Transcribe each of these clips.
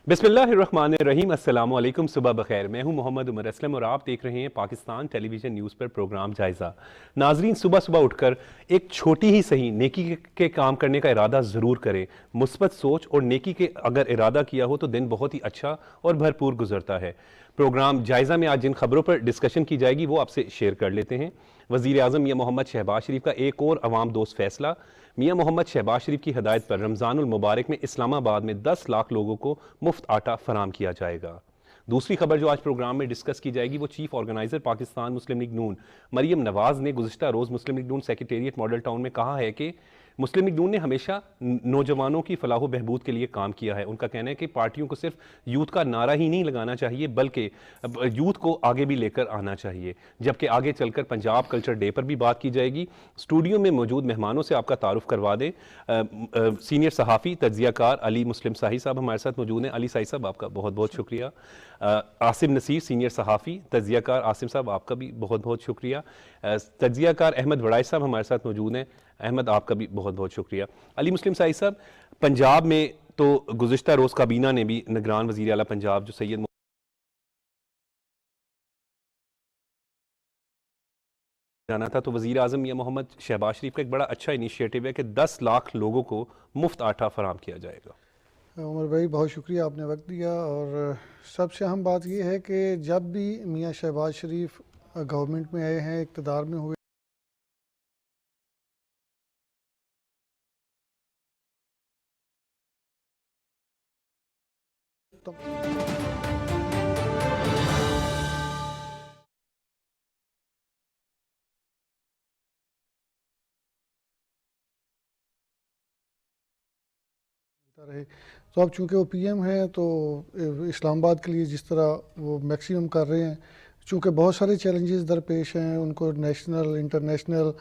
बिस्मिल्लाहिर्रहमानिर्रहीम। अस्सलामु अलैकुम, सुबह बखैर। मैं हूं मोहम्मद उमर असलम और आप देख रहे हैं पाकिस्तान टेलीविज़न न्यूज़ पर प्रोग्राम जायज़ा। नाजरीन, सुबह सुबह उठकर एक छोटी ही सही नेकी के काम करने का इरादा ज़रूर करें। मुस्बत सोच और नेकी के अगर इरादा किया हो तो दिन बहुत ही अच्छा और भरपूर गुजरता है। प्रोग्राम जायज़ा में आज जिन खबरों पर डिस्कशन की जाएगी वो आपसे शेयर कर लेते हैं। वज़ीर आज़म मियां मोहम्मद शहबाज शरीफ का एक और अवाम दोस्त फैसला। मियां मोहम्मद शहबाज शरीफ की हदायत पर रमज़ानुल मुबारक में इस्लामाबाद में 10 लाख लोगों को मुफ्त आटा फराम किया जाएगा। दूसरी खबर जो आज प्रोग्राम में डिस्कस की जाएगी वो चीफ ऑर्गेनाइजर पाकिस्तान मुस्लिम लीग नून मरियम नवाज ने गुज़िश्ता रोज़ मुस्लिम लीग नून सेक्रेटेरिएट मॉडल टाउन में कहा है कि मुस्लिम लीग नून ने हमेशा नौजवानों की फलाह बहबूद के लिए काम किया है। उनका कहना है कि पार्टियों को सिर्फ यूथ का नारा ही नहीं लगाना चाहिए बल्कि यूथ को आगे भी लेकर आना चाहिए। जबकि आगे चलकर पंजाब कल्चर डे पर भी बात की जाएगी। स्टूडियो में मौजूद मेहमानों से आपका तारुफ करवा दें। सीनियर सहाफ़ी तज्ज़ियाकार अली मुस्लिम साही साहब हमारे साथ मौजूद हैं। अली साही साहब, आपका बहुत बहुत शुक्रिया। आसिम नसीर, सीनियर सहाफ़ी तज्ज़ियाकार। आसिम साहब, आपका भी बहुत बहुत शुक्रिया। तज्ज़ियाकार अहमद वड़ाई साहब हमारे साथ मौजूद हैं। अहमद, आपका भी बहुत बहुत शुक्रिया। अली मुस्लिम साही साहब, पंजाब में तो गुज़िश्ता रोज़ काबीना ने भी निगरान वज़ीर आला पंजाब जो सैयद जाना था, तो वज़ीर आज़म मियां मोहम्मद शहबाज शरीफ का एक बड़ा अच्छा इनिशिएटिव है कि 10 लाख लोगों को मुफ्त आटा फराम किया जाएगा। उमर भाई, बहुत शुक्रिया, आपने वक्त दिया। और सबसे अहम बात यह है कि जब भी मियां शहबाज शरीफ गवर्नमेंट में आए हैं, इक़्तिदार में हुए, तो रहे। तो अब चूंकि वो पीएम है तो इस्लामाबाद के लिए जिस तरह वो मैक्सिमम कर रहे हैं, चूंकि बहुत सारे चैलेंजेस दरपेश हैं उनको, नेशनल इंटरनेशनल,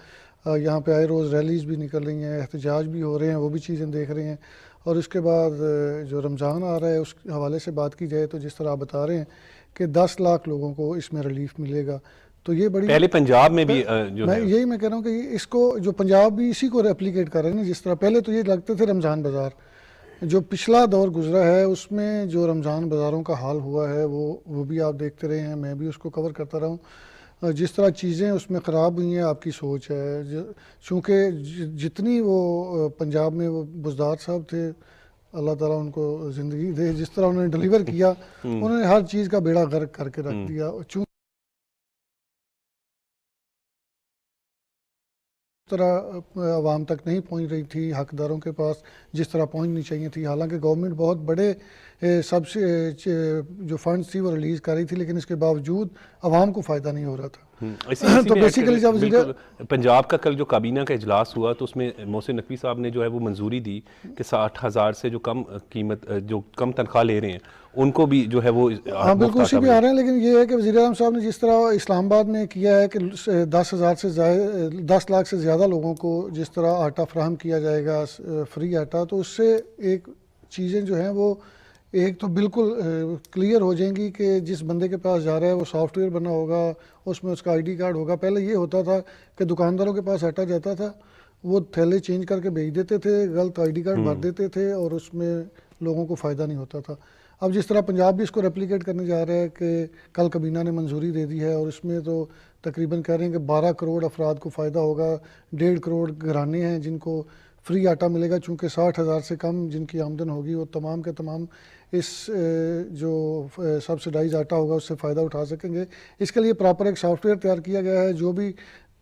यहाँ पे आए रोज़ रैलीज़ भी निकल रही हैं, एहतजाज भी हो रहे हैं, वो भी चीज़ें देख रहे हैं। और उसके बाद जो रमज़ान आ रहा है उस हवाले से बात की जाए तो जिस तरह आप बता रहे हैं कि 10 लाख लोगों को इसमें रिलीफ मिलेगा, तो ये बड़ी पहले पंजाब में भी जो मैं है यही कह रहा हूँ कि इसको जो पंजाब भी इसी को रेप्लिकेट कर रहे हैं ना। जिस तरह पहले तो ये लगते थे रमज़ान बाज़ार, जो पिछला दौर गुजरा है उसमें जो रमज़ान बाज़ारों का हाल हुआ है वो भी आप देखते रहे हैं, मैं भी उसको कवर करता रहा हूँ। जिस तरह चीज़ें उसमें ख़राब हुई हैं, आपकी सोच है। चूँकि जितनी वो पंजाब में वो बुज़दार साहब थे, अल्लाह ताला उनको ज़िंदगी दे, जिस तरह उन्होंने डिलीवर किया, उन्होंने हर चीज़ का बेड़ा गर्क करके रख दिया। तरह आवाम तक नहीं पहुंच रही थी, हकदारों के पास जिस तरह पहुंचनी चाहिए थी। हालांकि गवर्नमेंट बहुत बड़े सबसे जो फंड्स थी वो रिलीज़ कर रही थी, लेकिन इसके बावजूद आवाम को फ़ायदा नहीं हो रहा था। तो बेसिकली जब बिल्कुल पंजाब का कल जो काबीना का इजलास हुआ तो उसमें मोहसिन नकवी साहब ने जो है वो मंजूरी दी कि 60,000 से जो कम कीमत, जो कम तनख्वाह ले रहे हैं उनको भी जो है वो हाँ बिल्कुल उसी भी आ रहे हैं। लेकिन ये है कि वज़ीर आज़म साहब ने जिस तरह इस्लामाबाद में किया है कि 10,000 से 10 लाख से ज़्यादा लोगों को जिस तरह आटा फ्राहम किया जाएगा, फ्री आटा, तो उससे एक चीज़ें जो हैं वो एक तो बिल्कुल क्लियर हो जाएंगी कि जिस बंदे के पास जा रहा है वो सॉफ्टवेयर बना होगा, उसमें उसका आईडी कार्ड होगा। पहले ये होता था कि दुकानदारों के पास आटा जाता था, वो थैले चेंज करके भेज देते थे, गलत आईडी कार्ड भर देते थे और उसमें लोगों को फ़ायदा नहीं होता था। अब जिस तरह पंजाब भी इसको रेप्लिकेट करने जा रहा है कि कल काबीना ने मंजूरी दे दी है और इसमें तो तकरीबन कह रहे हैं कि 12 करोड़ अफराद को फ़ायदा होगा। 1.5 करोड़ घराने हैं जिनको फ्री आटा मिलेगा, चूँकि 60,000 से कम जिनकी आमदन होगी वो तमाम के तमाम इस जो सब्सिडाइज आटा होगा उससे फ़ायदा उठा सकेंगे। इसके लिए प्रॉपर एक सॉफ्टवेयर तैयार किया गया है जो भी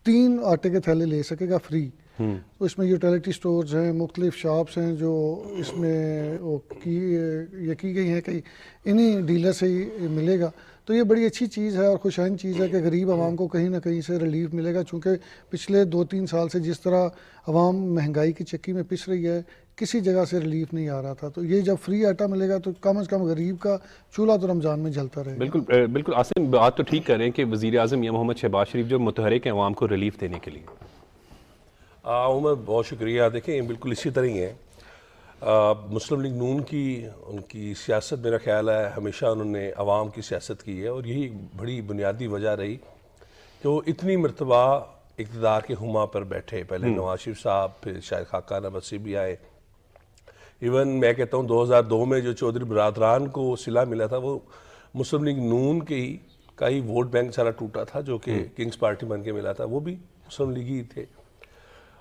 3 आटे के थैले ले सकेगा फ्री। तो इसमें यूटिलिटी स्टोर्स हैं, मुख्तलिफ शॉप्स हैं जो इसमें वो की गई हैं कि इन्हीं डीलर से ही मिलेगा। तो ये बड़ी अच्छी चीज़ है और खुशहाइन चीज़ है कि गरीब आवाम को कहीं ना कहीं से रिलीफ मिलेगा। चूँकि पिछले 2-3 साल से जिस तरह आवाम महंगाई की चक्की में पिस रही है, किसी जगह से रिलीफ नहीं आ रहा था। तो ये जब फ्री आटा मिलेगा तो कम से कम गरीब का चूल्हा तो रमज़ान में जलता रहेगा। बिल्कुल बिल्कुल आसिम बात तो ठीक कर रहे हैं कि वज़ीर आज़म मियां मोहम्मद शहबाज शरीफ जो मुतहरिक हैं आवाम को रिलीफ देने के लिए। उमर, बहुत शुक्रिया। देखें, बिल्कुल इसी तरह ही है। मुस्लिम लीग नून की उनकी सियासत, मेरा ख्याल है हमेशा उन्होंने आवाम की सियासत की है और यही बड़ी बुनियादी वजह रही कि वो इतनी मरतबा इक़्तिदार के हुमा पर बैठे। पहले नवाज शरीफ साहब, फिर शायद खाका नवाज भी आए, इवन मैं कहता हूँ 2002 में जो चौधरी बरादरान को सिला मिला था वो मुस्लिम लीग नून के ही का ही वोट बैंक सारा टूटा था, जो कि किंग्स पार्टी बन के मिला था, वो भी मुस्लिम लीग ही थे।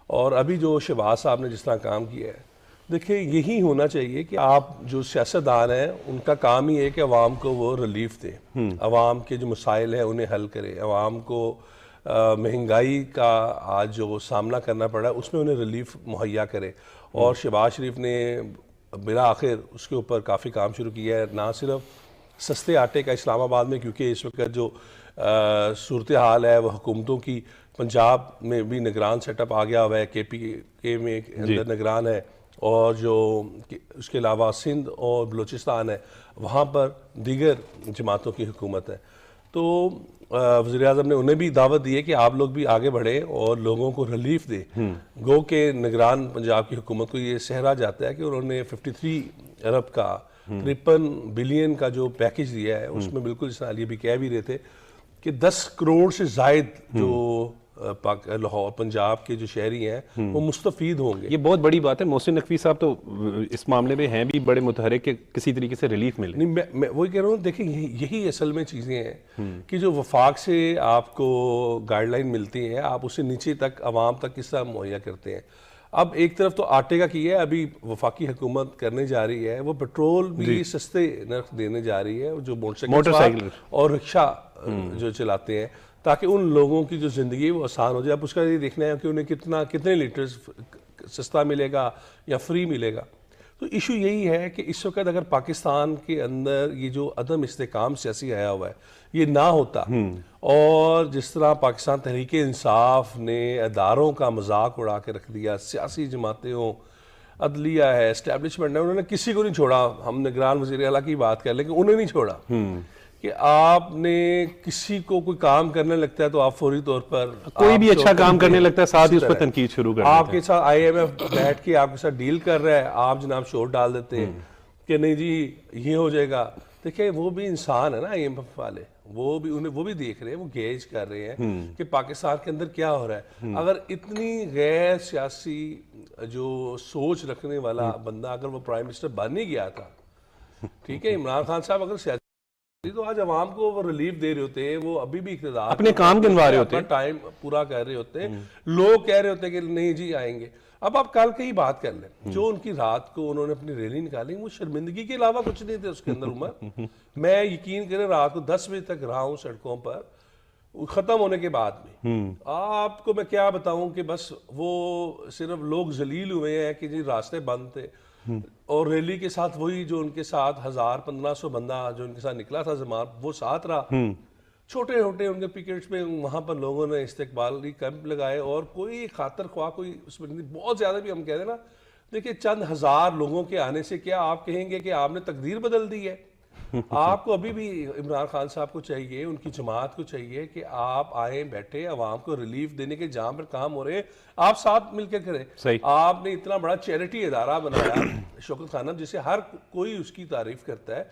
और अभी जो शहबाज साहब ने जिस तरह काम किया है, देखिए यही होना चाहिए कि आप जो सियासतदान हैं उनका काम ही है कि अवाम को वो रिलीफ दें, अवाम के जो मसाइल हैं उन्हें हल करें, अवाम को महंगाई का आज जो सामना करना पड़ा उसमें उन्हें रिलीफ मुहैया करें। और शहबाज शरीफ ने बिला आखिर उसके ऊपर काफ़ी काम शुरू किया है, ना सिर्फ सस्ते आटे का इस्लामाबाद में, क्योंकि इस वक्त जो सूरत हाल है वो हुकूमतों की, पंजाब में भी निगरान सेटअप आ गया हुआ है, KPK में अंदर निगरान है, और जो उसके अलावा सिंध और बलूचिस्तान है वहाँ पर दीगर जमातों की हुकूमत है। तो वज़ीर आज़म ने उन्हें भी दावत दी है कि आप लोग भी आगे बढ़े और लोगों को रिलीफ दे। गो के निगरान पंजाब की हुकूमत को ये सहरा जाता है कि उन्होंने 53 अरब का 53 बिलियन का जो पैकेज दिया है उसमें बिल्कुल जिस तरह भी कह भी रहे थे कि 10 करोड़ से जायद जो लाहौर पंजाब के जो शहरी हैं वो मुस्तफीद होंगे। ये बहुत बड़ी बात है। मोहसिन नकवी साहब तो इस मामले में हैं भी बड़े मुतहरिक कि किसी तरीके से रिलीफ मिले। नहीं, मैं वही कह रहा हूँ, देखिए यही असल में चीज़ें हैं कि जो वफाक से आपको गाइडलाइन मिलती है, आप उसे नीचे तक आवाम तक किस तरह मुहैया करते हैं। अब एक तरफ तो आटे का किया है, अभी वफाकी हुकूमत करने जा रही है, वो पेट्रोल भी सस्ते नर्ख देने जा रही है, जो मोटरसाइकिल और रिक्शा जो चलाते हैं, ताकि उन लोगों की जो ज़िंदगी है वो आसान हो जाए। अब उसका ये देखना है कि उन्हें कितने लीटर सस्ता मिलेगा या फ्री मिलेगा। तो इशू यही है कि इस वक्त अगर पाकिस्तान के अंदर ये जो अदम इस्तेकाम सियासी आया हुआ है ये ना होता, और जिस तरह पाकिस्तान तहरीक इंसाफ ने अदारों का मजाक उड़ा के रख दिया, सियासी जमातें हों, अदलिया है, इस्टेब्लिशमेंट है, उन्होंने किसी को नहीं छोड़ा। हम निगरान वज़ीर आला की बात कर लें कि उन्हें नहीं छोड़ा कि आपने किसी को कोई काम करने लगता है तो आप फौरी तौर पर कोई भी अच्छा काम करने लगता है साथ ही उस पर तनकीद शुरू कर देते हैं। आपके साथ IMF बैठ के आपके साथ डील कर रहा है, आप जनाब शोर डाल देते हैं कि नहीं जी ये हो जाएगा। देखिए वो भी इंसान है ना, IMF वाले, वो भी देख रहे हैं, वो गेज कर रहे हैं कि पाकिस्तान के अंदर क्या हो रहा है। अगर इतनी गैर सियासी जो सोच रखने वाला बंदा अगर वो प्राइम मिनिस्टर बन ही गया था, ठीक है, इमरान खान साहब अगर सियासी तो आज अवाम को वो रिलीफ दे रहे होते हैं, वो अभी भी इक़्तिदार अपने काम गिनवा रहे होते हैं, टाइम पूरा कर रहे होते हैं, लोग कह रहे होते हैं कि नहीं जी आएंगे। अब आप कल की ही बात कर लें, जो उनकी रात को उन्होंने अपनी रैली निकाली वो शर्मिंदगी के अलावा कुछ नहीं थे उसके अंदर। उमर मैं यकीन करें रात को 10 बजे तक रहा हूँ सड़कों पर, खत्म होने के बाद में आपको मैं क्या बताऊं कि बस वो सिर्फ लोग जलील हुए हैं कि जी रास्ते बंद थे, और रैली के साथ वही जो उनके साथ 1000-1500 बंदा जो उनके साथ निकला था जमात, वो साथ रहा। छोटे छोटे उनके पिकेट्स में वहां पर लोगों ने इस्तेकबाली कैंप लगाए, और कोई खातर ख्वाह कोई उसमें बहुत ज्यादा भी हम कह रहे हैं ना, देखिए चंद हजार लोगों के आने से क्या आप कहेंगे कि आपने तकदीर बदल दी है। आपको अभी भी इमरान खान साहब को चाहिए, उनकी जमात को चाहिए कि आप आए, बैठे, आवाम को रिलीफ देने के जहां पर काम हो रहे आप साथ मिलकर करें। आपने इतना बड़ा चैरिटी इदारा बनाया शौकत खानम, जिसे हर कोई उसकी तारीफ करता है,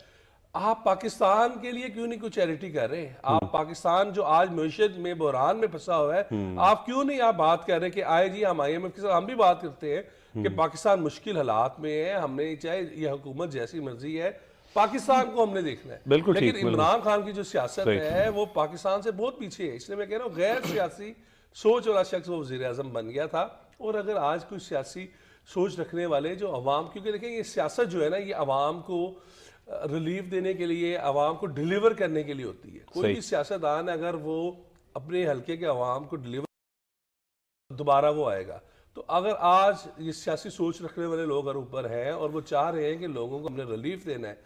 आप पाकिस्तान के लिए क्यों नहीं कुछ चैरिटी कर रहे? आप पाकिस्तान जो आज मईशत में बहरान में फंसा हुआ है, आप क्यों नहीं आप बात कर रहे कि आए जी हम IMF के साथ हम भी बात करते हैं कि पाकिस्तान मुश्किल हालात में है, हमने चाहे ये हुकूमत जैसी मर्जी है, पाकिस्तान को हमने देखना है। लेकिन इमरान खान की जो सियासत है वो पाकिस्तान से बहुत पीछे है, इसलिए मैं कह रहा हूँ गैर सियासी सोच वाला शख्स वो वज़ीर आज़म बन गया था। और अगर आज कोई सियासी सोच रखने वाले जो अवाम, क्योंकि देखिए ये सियासत जो है ना, ये अवाम को रिलीफ देने के लिए, अवाम को डिलीवर करने के लिए होती है। कोई भी सियासतदान अगर वो अपने हल्के के अवाम को डिलीवर, दोबारा वो आएगा। तो अगर आज ये सियासी सोच रखने वाले लोग अगर ऊपर हैं और वो चाह रहे हैं कि लोगों को हमने रिलीफ देना है,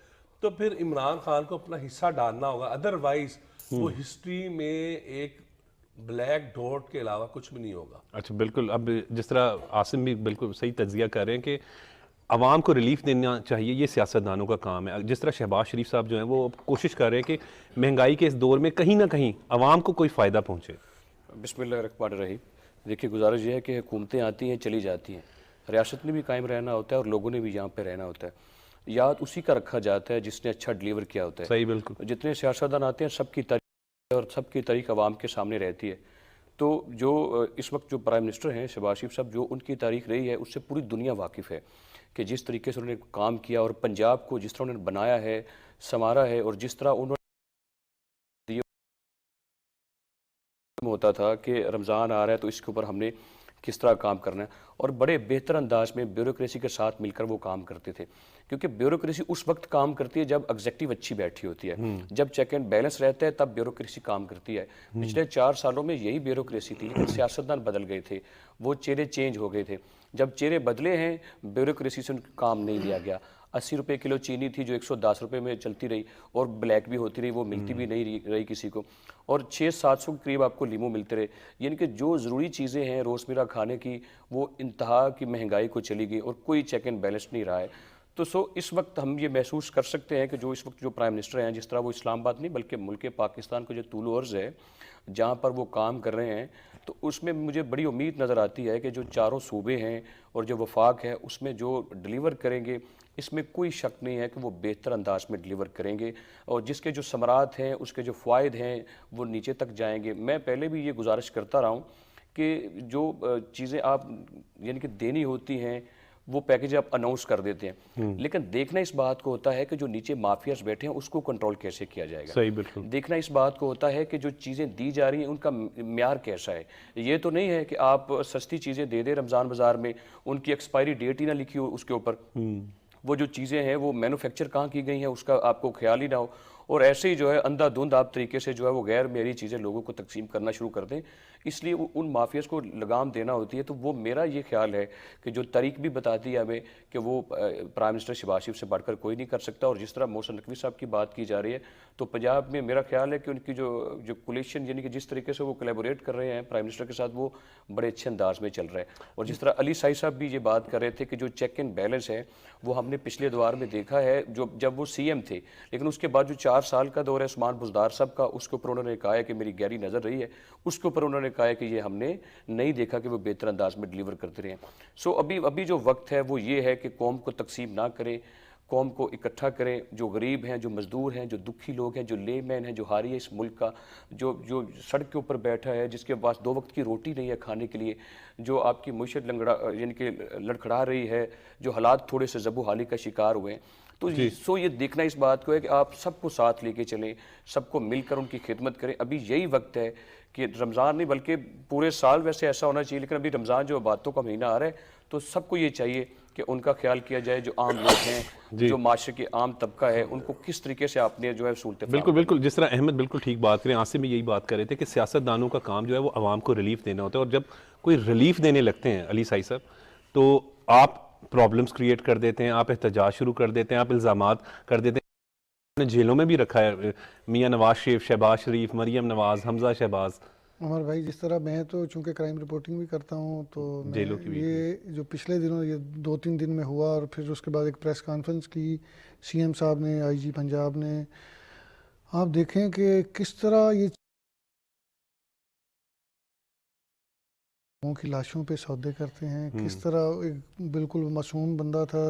तो फिर इमरान खान को अपना हिस्सा डालना होगा, अदरवाइज वो हिस्ट्री में एक ब्लैक डॉट के अलावा कुछ भी नहीं होगा। अच्छा, बिल्कुल। अब जिस तरह आसिम भी बिल्कुल सही तज्जिया कर रहे हैं कि आवाम को रिलीफ देना चाहिए, ये सियासतदानों का काम है। जिस तरह शहबाज शरीफ साहब जो हैं वो कोशिश कर रहे हैं कि महंगाई के इस दौर में कहीं ना कहीं आवाम को कोई फ़ायदा पहुँचे। बिस्मिल्लाहिर्रहमानिर्रहीम। देखिए, गुजारिश ये है कि हुकूमतें आती हैं चली जाती हैं, रियासत ने भी कायम रहना होता है और लोगों ने भी यहाँ पर रहना होता है। याद उसी का रखा जाता है जिसने अच्छा डिलीवर किया होता है। सही, बिल्कुल। जितने सियासतदान आते हैं सबकी तारीख और सबकी तारीख आवाम के सामने रहती है, तो जो इस वक्त जो प्राइम मिनिस्टर हैं शहबाज शरीफ साहब, जो उनकी तारीख रही है उससे पूरी दुनिया वाकिफ़ है कि जिस तरीके से उन्होंने काम किया और पंजाब को जिस तरह उन्होंने बनाया है, संवारा है, और जिस तरह उन्होंने होता था कि रमज़ान आ रहा है तो इसके ऊपर हमने किस तरह काम करना है, और बड़े बेहतर अंदाज में ब्यूरोक्रेसी के साथ मिलकर वो काम करते थे। क्योंकि ब्यूरोक्रेसी उस वक्त काम करती है जब एग्जेक्टिव अच्छी बैठी होती है, जब चेक एंड बैलेंस रहता है तब ब्यूरोक्रेसी काम करती है। पिछले 4 सालों में यही ब्यूरोक्रेसी थी, लेकिन सियासतदान बदल गए थे, वो चेहरे चेंज हो गए थे। जब चेहरे बदले हैं ब्यूरोक्रेसी से उनका काम नहीं लिया गया। 80 रुपये किलो चीनी थी जो 110 रुपये में चलती रही, और ब्लैक भी होती रही, वो मिलती भी नहीं रही किसी को, और 600-700 के करीब आपको लीमू मिलते रहे। यानी कि जो ज़रूरी चीज़ें हैं रोज़मर्रा खाने की, वो इंतहा की महंगाई को चली गई और कोई चेक एंड बैलेंस नहीं रहा है। तो इस वक्त हम ये महसूस कर सकते हैं कि जो इस वक्त जो प्राइम मिनिस्टर हैं, जिस तरह वो इस्लामाबाद नहीं बल्कि मुल्क पाकिस्तान को जो तूल अर्ज़ है जहाँ पर वो काम कर रहे हैं, तो उसमें मुझे बड़ी उम्मीद नज़र आती है कि जो चारों सूबे हैं और जो वफाक है उसमें जो डिलीवर करेंगे, इसमें कोई शक नहीं है कि वो बेहतर अंदाज में डिलीवर करेंगे, और जिसके जो समरात हैं उसके जो फ़ायदे हैं वो नीचे तक जाएंगे। मैं पहले भी ये गुजारिश करता रहा हूँ कि जो चीज़ें आप यानी कि देनी होती हैं वो पैकेज आप अनाउंस कर देते हैं, लेकिन देखना इस बात को होता है कि जो नीचे माफियाज बैठे हैं उसको कंट्रोल कैसे किया जाएगा। सही, बिल्कुल। देखना इस बात को होता है कि जो चीज़ें दी जा रही हैं उनका म्यार कैसा है। ये तो नहीं है कि आप सस्ती चीज़ें दे दें रमज़ान बाज़ार में, उनकी एक्सपायरी डेट ही ना लिखी हो उसके ऊपर, वो जो चीज़ें हैं वो मैन्युफैक्चर कहाँ की गई हैं उसका आपको ख्याल ही ना हो, और ऐसे ही जो है अंधाधुंध आप तरीके से जो है वो गैर मेरी चीज़ें लोगों को तकसीम करना शुरू कर दें। इसलिए उन माफियाज को लगाम देना होती है। तो वो मेरा ये ख्याल है कि जो तारीख भी बताती है हमें कि वो प्राइम मिनिस्टर शहबाज शरीफ से बढ़कर कोई नहीं कर सकता, और जिस तरह मोहसिन नकवी साहब की बात की जा रही है तो पंजाब में मेरा ख्याल है कि उनकी जो कोलिशन यानी कि जिस तरीके से वो कोलैबोरेट कर रहे हैं प्राइम मिनिस्टर के साथ, वो बड़े अच्छे अंदाज में चल रहा है। और जिस तरह अली साई साहब भी ये बात कर रहे थे कि जो चेक एंड बैलेंस है वो हमने पिछले दौर में देखा है जो जब वो CM थे, लेकिन उसके बाद जो 4 साल का दौर है उस्मान बुज़दार साहब का, उसके ऊपर उन्होंने कहा है कि मेरी गहरी नज़र रही है, उसके ऊपर उन्होंने कहा है कि ये हमने नहीं देखा कि वो बेहतर अंदाज में डिलीवर करते रहे। सो अभी जो वक्त है वो ये है कि कौम को तकसीम ना करें, कौम को इकट्ठा करें। जो गरीब हैं, जो मज़दूर हैं, जो दुखी लोग हैं, जो लेमैन हैं, जो हारी है इस मुल्क का, जो सड़क के ऊपर बैठा है, जिसके पास 2 वक्त की रोटी नहीं है खाने के लिए, जो आपकी मुशत यानी कि लड़खड़ा रही है, जो हालात थोड़े से ज़बू हाली का शिकार हुए हैं, तो ये देखना इस बात को है कि आप सबको साथ लेके चलें, सबको मिलकर उनकी खिदमत करें। अभी यही वक्त है कि रमज़ान नहीं बल्कि पूरे साल वैसे ऐसा होना चाहिए, लेकिन अभी रमज़ान जो बातों का महीना आ रहा है तो सबको ये चाहिए कि उनका ख्याल किया जाए। जो आम लोग हैं, जो माशरे के आम तबका है, उनको किस तरीके से आपने जो है सहूलतें बिल्कुल बिल्कुल, जिस तरह अहमद बिल्कुल ठीक बात करें, आसिम में यही बात कर रहे थे कि सियासतदानों का काम जो है वो आवाम को रिलीफ देना होता है, और जब कोई रिलीफ देने लगते हैं अली साई साहब तो आप प्रॉब्लम्स क्रिएट कर देते हैं, आप एहतजाज शुरू कर देते हैं, आप इल्ज़ामात कर देते हैं। जेलों में भी रखा है मियाँ नवाज शरीफ, शहबाज शरीफ, मरियम नवाज, हमजा शहबाज। उमर भाई, जिस तरह मैं तो चूंकि क्राइम रिपोर्टिंग भी करता हूँ, तो जेलों की भी। ये जो पिछले दिनों ये 2-3 दिन में हुआ, और फिर उसके बाद एक प्रेस कॉन्फ्रेंस की CM साहब ने, IG पंजाब ने, आप देखें कि किस तरह ये लोगों की लाशों पे सौदे करते हैं, किस तरह एक बिल्कुल मासूम बंदा था,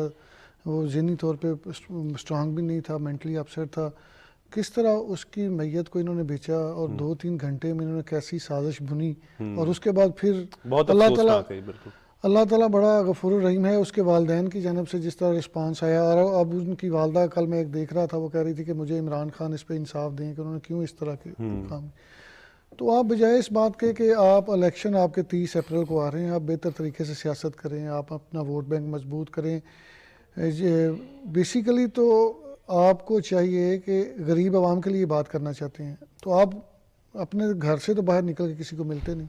वो ज़हनी तौर पे स्ट्रांग भी नहीं था, मेंटली अपसेट था, किस तरह उसकी मैयत को इन्होंने बेचा, और 2-3 घंटे में इन्होंने कैसी साजिश बुनी, और उसके बाद फिर बहुत अल्लाह ताला बड़ा गफूर रहीम है। उसके वालिदैन की जानब से जिस तरह रिस्पांस आया, और अब उनकी वालदा, कल मैं एक देख रहा था, वो कह रही थी कि मुझे इमरान खान इस पर इंसाफ दें कि उन्होंने क्यों इस तरह के काम। तो आप बजाय इस बात के कि आप इलेक्शन आपके 30 अप्रैल को आ रहे हैं, आप बेहतर तरीके से सियासत करें, आप अपना वोट बैंक मजबूत करें। बेसिकली तो आपको चाहिए कि गरीब आवाम के लिए बात करना चाहते हैं तो आप अपने घर से तो बाहर निकल के किसी को मिलते नहीं।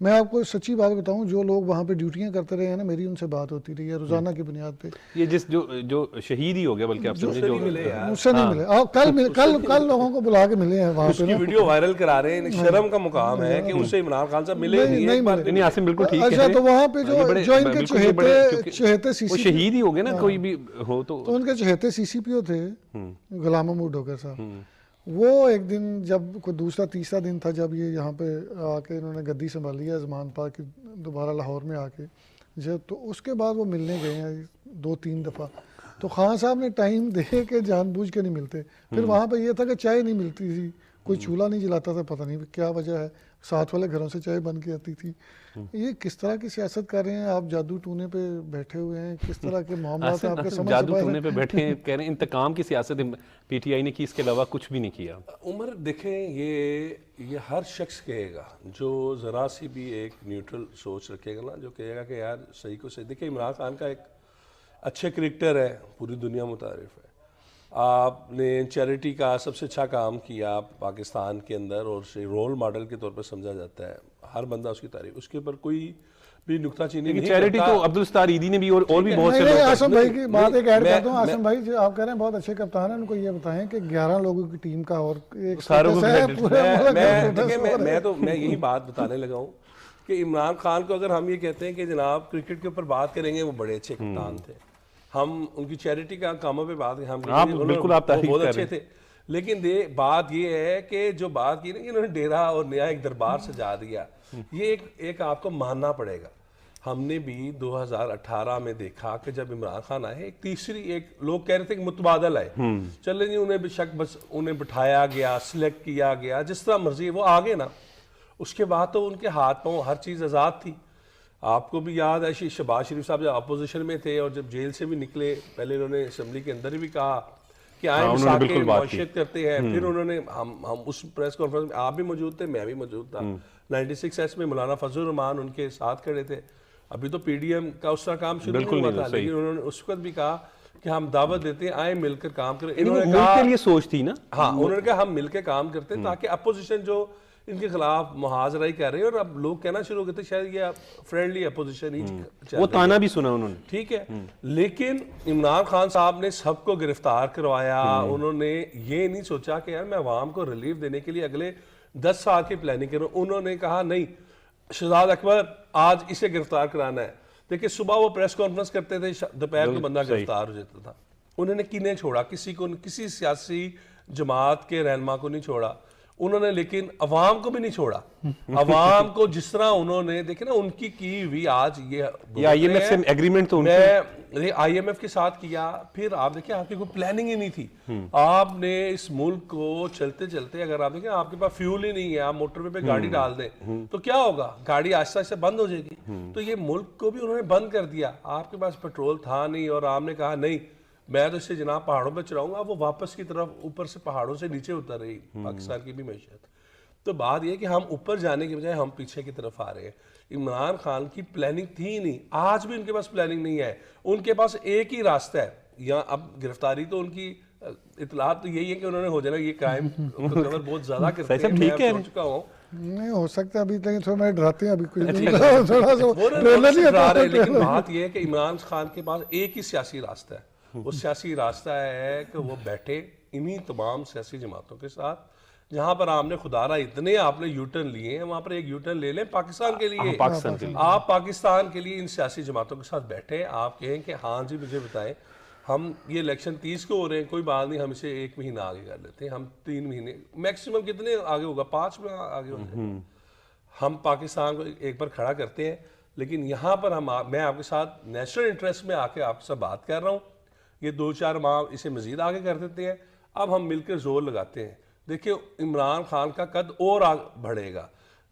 मैं आपको सच्ची बात बताऊं, जो लोग वहाँ पे ड्यूटियां करते रहे हैं ना, मेरी उनसे बात होती रही है रोजाना की बुनियाद पे। ये जो शहीद ही हो गया, बल्कि आप समझे जो मुझसे नहीं मिले, कल लोगों को बुला के मिले हैं वहाँ पे, वीडियो वायरल करा रहे हैं। शर्म का मुकाम है कि उनसे इमरान खान साहब मिले नहीं। आसिम बिल्कुल ठीक है। अच्छा, तो वहाँ पे जो इनके चहेते शहीद ही हो गए ना, कोई भी हो तो उनके चहेते CCPO थे गुलाम महमूद डोगर साहब। वो एक दिन जब कोई दूसरा तीसरा दिन था जब ये यहाँ पे आके इन्होंने गद्दी संभाली है ज़मान पाक की, दोबारा लाहौर में आके जब, तो उसके बाद वो मिलने गए हैं 2-3 दफ़ा। तो खान साहब ने टाइम दे के जानबूझ के नहीं मिलते। फिर वहाँ पे ये था कि चाय नहीं मिलती थी, कोई चूल्हा नहीं जलाता था, पता नहीं क्या वजह है, साथ वाले घरों से चाय बन के आती थी। ये किस तरह की सियासत कर रहे हैं आप? जादू टूने पे बैठे हुए हैं, किस तरह के मामला आसिम, आपके समझ से जादू बाहर टूने हैं? पे बैठे हैं, कह रहे हैं इंतकाम की सियासत पीटीआई ने की, इसके अलावा कुछ भी नहीं किया। उमर देखें, ये हर शख्स कहेगा जो ज़रा सी भी एक न्यूट्रल सोच रखेगा ना, जो कहेगा कि यार सही को सही। देखिए, इमरान खान का एक अच्छे क्रिकेटर है, पूरी दुनिया मुतारिफ है। आपने चैरिटी का सबसे अच्छा काम किया पाकिस्तान के अंदर और उसे रोल मॉडल के तौर पर समझा जाता है, हर बंदा उसकी तारीफ, उसके ऊपर कोई भी नुक्ताचीनी नहीं चैरिटी करता। तो अब्दुल सत्तार ईदी ने भी और भी बहुत से नहीं, लोग आसम भाई की बात एक ऐड मैं- कर दूं। आसम भाई जो आप कह रहे हैं बहुत अच्छे कप्तान हैं, उनको ये बताएं कि 11 लोगों की टीम का और एक सारों को status है, credit। पूरे मुल्क में देखिए, status हो रहा है। मैं यही बात बताने लगा हूँ कि इमरान खान को अगर हम ये कहते हैं कि जनाब क्रिकेट के ऊपर बात करेंगे, वो बड़े अच्छे कप्तान थे, हम उनकी चैरिटी का कामों पे बात हम आप बिल्कुल आप तारीफ बहुत कर अच्छे रहे थे। लेकिन बात ये है कि जो बात की ना कि इन्होंने डेरा और नया एक दरबार सजा दिया, ये एक आपको मानना पड़ेगा। हमने भी 2018 में देखा कि जब इमरान खान आए, एक तीसरी एक लोग कह रहे थे कि मुतबादल आए, चले नहीं, उन्हें बेशक बस उन्हें बिठाया गया, सिलेक्ट किया गया, जिस तरह मर्जी वो आ गए ना। उसके बाद तो उनके हाथ पांव हर चीज़ आज़ाद थी। आपको भी याद है शहबाज शरीफ साहब जब अपोजिशन में थे और जब जेल से भी निकले, पहले उन्होंने असम्बली के अंदर भी कहा कि आए उन्होंने मिसाके बिल्कुल बात की। मुआशरत करते हैं। फिर उन्होंने हम उस प्रेस कॉन्फ्रेंस में आप भी मौजूद थे, मैं भी मौजूद था, 96S में मौलाना फजल रहमान उनके साथ खड़े थे। अभी तो पीडीएम का उस तरह काम शुरू नहीं हुआ था, लेकिन उन्होंने उस वक्त भी कहा कि हम दावत देते हैं, आए मिलकर काम करें। इन्होंने मुल्क कहा के लिए सोच थी ना। हाँ, उन्होंने कहा हम मिलकर काम करते हैं ताकि अपोजिशन जो इनके खिलाफ मुहाजराई कर रहे हैं, और अब लोग कहना शुरू हो गए थे शायद ये फ्रेंडली अपोजिशन ही चल वो रही ताना है। भी सुना उन्होंने। ठीक है, लेकिन इमरान खान साहब ने सबको गिरफ्तार करवाया। उन्होंने ये नहीं सोचा कि यार मैं अवाम को रिलीफ देने के लिए अगले 10 साल की प्लानिंग करूं। उन्होंने कहा नहीं, शहजाद अकबर आज इसे गिरफ्तार कराना है। देखिए, सुबह वो प्रेस कॉन्फ्रेंस करते थे, दोपहर को बंदा गिरफ्तार हो जाता था। उन्होंने किन्हें छोड़ा? किसी सियासी जमात के रहनुमा को नहीं छोड़ा उन्होंने, लेकिन अवाम को भी नहीं छोड़ा। अवाम को जिस तरह उन्होंने देखे ना उनकी की हुई आज ये IMF से एग्रीमेंट तो मैं IMF के साथ किया, फिर आप देखिए आपकी कोई प्लानिंग ही नहीं थी। आपने इस मुल्क को चलते चलते, अगर आप देखें आपके पास फ्यूल ही नहीं है, आप मोटरवे पे गाड़ी डाल दें तो क्या होगा? गाड़ी आहिस्ता आहिस्ता बंद हो जाएगी। तो ये मुल्क को भी उन्होंने बंद कर दिया। आपके पास पेट्रोल था नहीं और आपने कहा नहीं मैं तो इससे जनाब पहाड़ों पे चलाऊंगा, वो वापस की तरफ ऊपर से पहाड़ों से नीचे उतर रही पाकिस्तान की भी मैशत। तो बात यह कि हम ऊपर जाने के बजाय हम पीछे की तरफ आ रहे हैं। इमरान खान की प्लानिंग थी नहीं, आज भी उनके पास प्लानिंग नहीं है। उनके पास एक ही रास्ता है, या अब गिरफ्तारी तो उनकी इतला तो यही है कि उन्होंने हो जाना, ये क्राइम कवर बहुत ज्यादा करते हैं, ठीक है, मैं चुका हूँ। नहीं हो सकता अभी, लेकिन थोड़ा मैं डराते हैं अभी कुछ ठीक थोड़ा है। सा वो ट्रेलर नहीं डरा रहे, आता। लेकिन बात यह है कि इमरान खान के पास एक ही सियासी रास्ता है। वो सियासी रास्ता है कि वो बैठे इन्हीं तमाम सियासी जमातों के साथ, जहां पर आपने खुदारा इतने आपने यूटर्न लिए हैं, वहां पर एक यूटर्न ले लें पाकिस्तान के लिए। पाकिस्तान के लिए आप पाकिस्तान के लिए इन सियासी जमातों के साथ बैठे, आप कहें कि हाँ जी मुझे बताएं, हम ये इलेक्शन 30 को हो रहे हैं, कोई बात नहीं, हम इसे 1 महीना आगे कर लेते हैं, हम 3 महीने मैक्सिमम कितने आगे होगा, 5 में आगे हो जाएगा। हम पाकिस्तान को एक बार खड़ा करते हैं। लेकिन यहाँ पर मैं आपके साथ नेशनल इंटरेस्ट में आके आपके साथ बात कर रहा हूँ। ये 2-4 माह इसे मजीद आगे कर देते हैं, अब हम मिलकर जोर लगाते हैं। देखिए, इमरान खान का कद और आगे बढ़ेगा,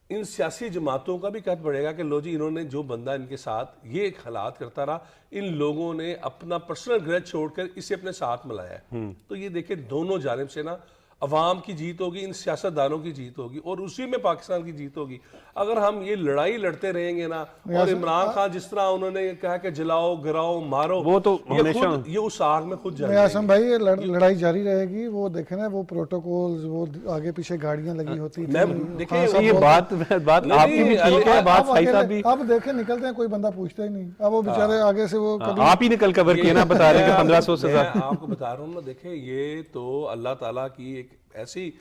इन सियासी जमातों का भी कद बढ़ेगा कि लो जी इन्होंने जो बंदा इनके साथ ये हालात करता रहा, इन लोगों ने अपना पर्सनल ग्रज छोड़कर इसे अपने साथ मिलाया है। तो ये देखिए दोनों जानिब से ना अवाम की जीत होगी, इन सियासतदानों की जीत होगी और उसी में पाकिस्तान की जीत होगी। अगर हम ये लड़ाई लड़ते रहेंगे ना, और इमरान खान जिस तरह उन्होंने कहा कि जलाओ गिराओ मारो, वो तो हमेशा ये उस आग में खुद नहीं आसम भाई, ये लड़ाई जारी रहेगी। वो देखे ना, वो प्रोटोकॉल्स, वो आगे पीछे गाड़ियां लगी होती थी। देखिए ये बात आपकी भी ठीक है, बात सही साहब भी। अब देखे निकलते हैं, कोई बंदा पूछता ही नहीं। अब वो बेचारे आगे से वो कभी आप ही ने कल कवर किया ना, बता रहे हैं कि 1500 से मैं आपको बता रहा हूँ ना, देखे ये तो अल्लाह ताला की एक ऐसी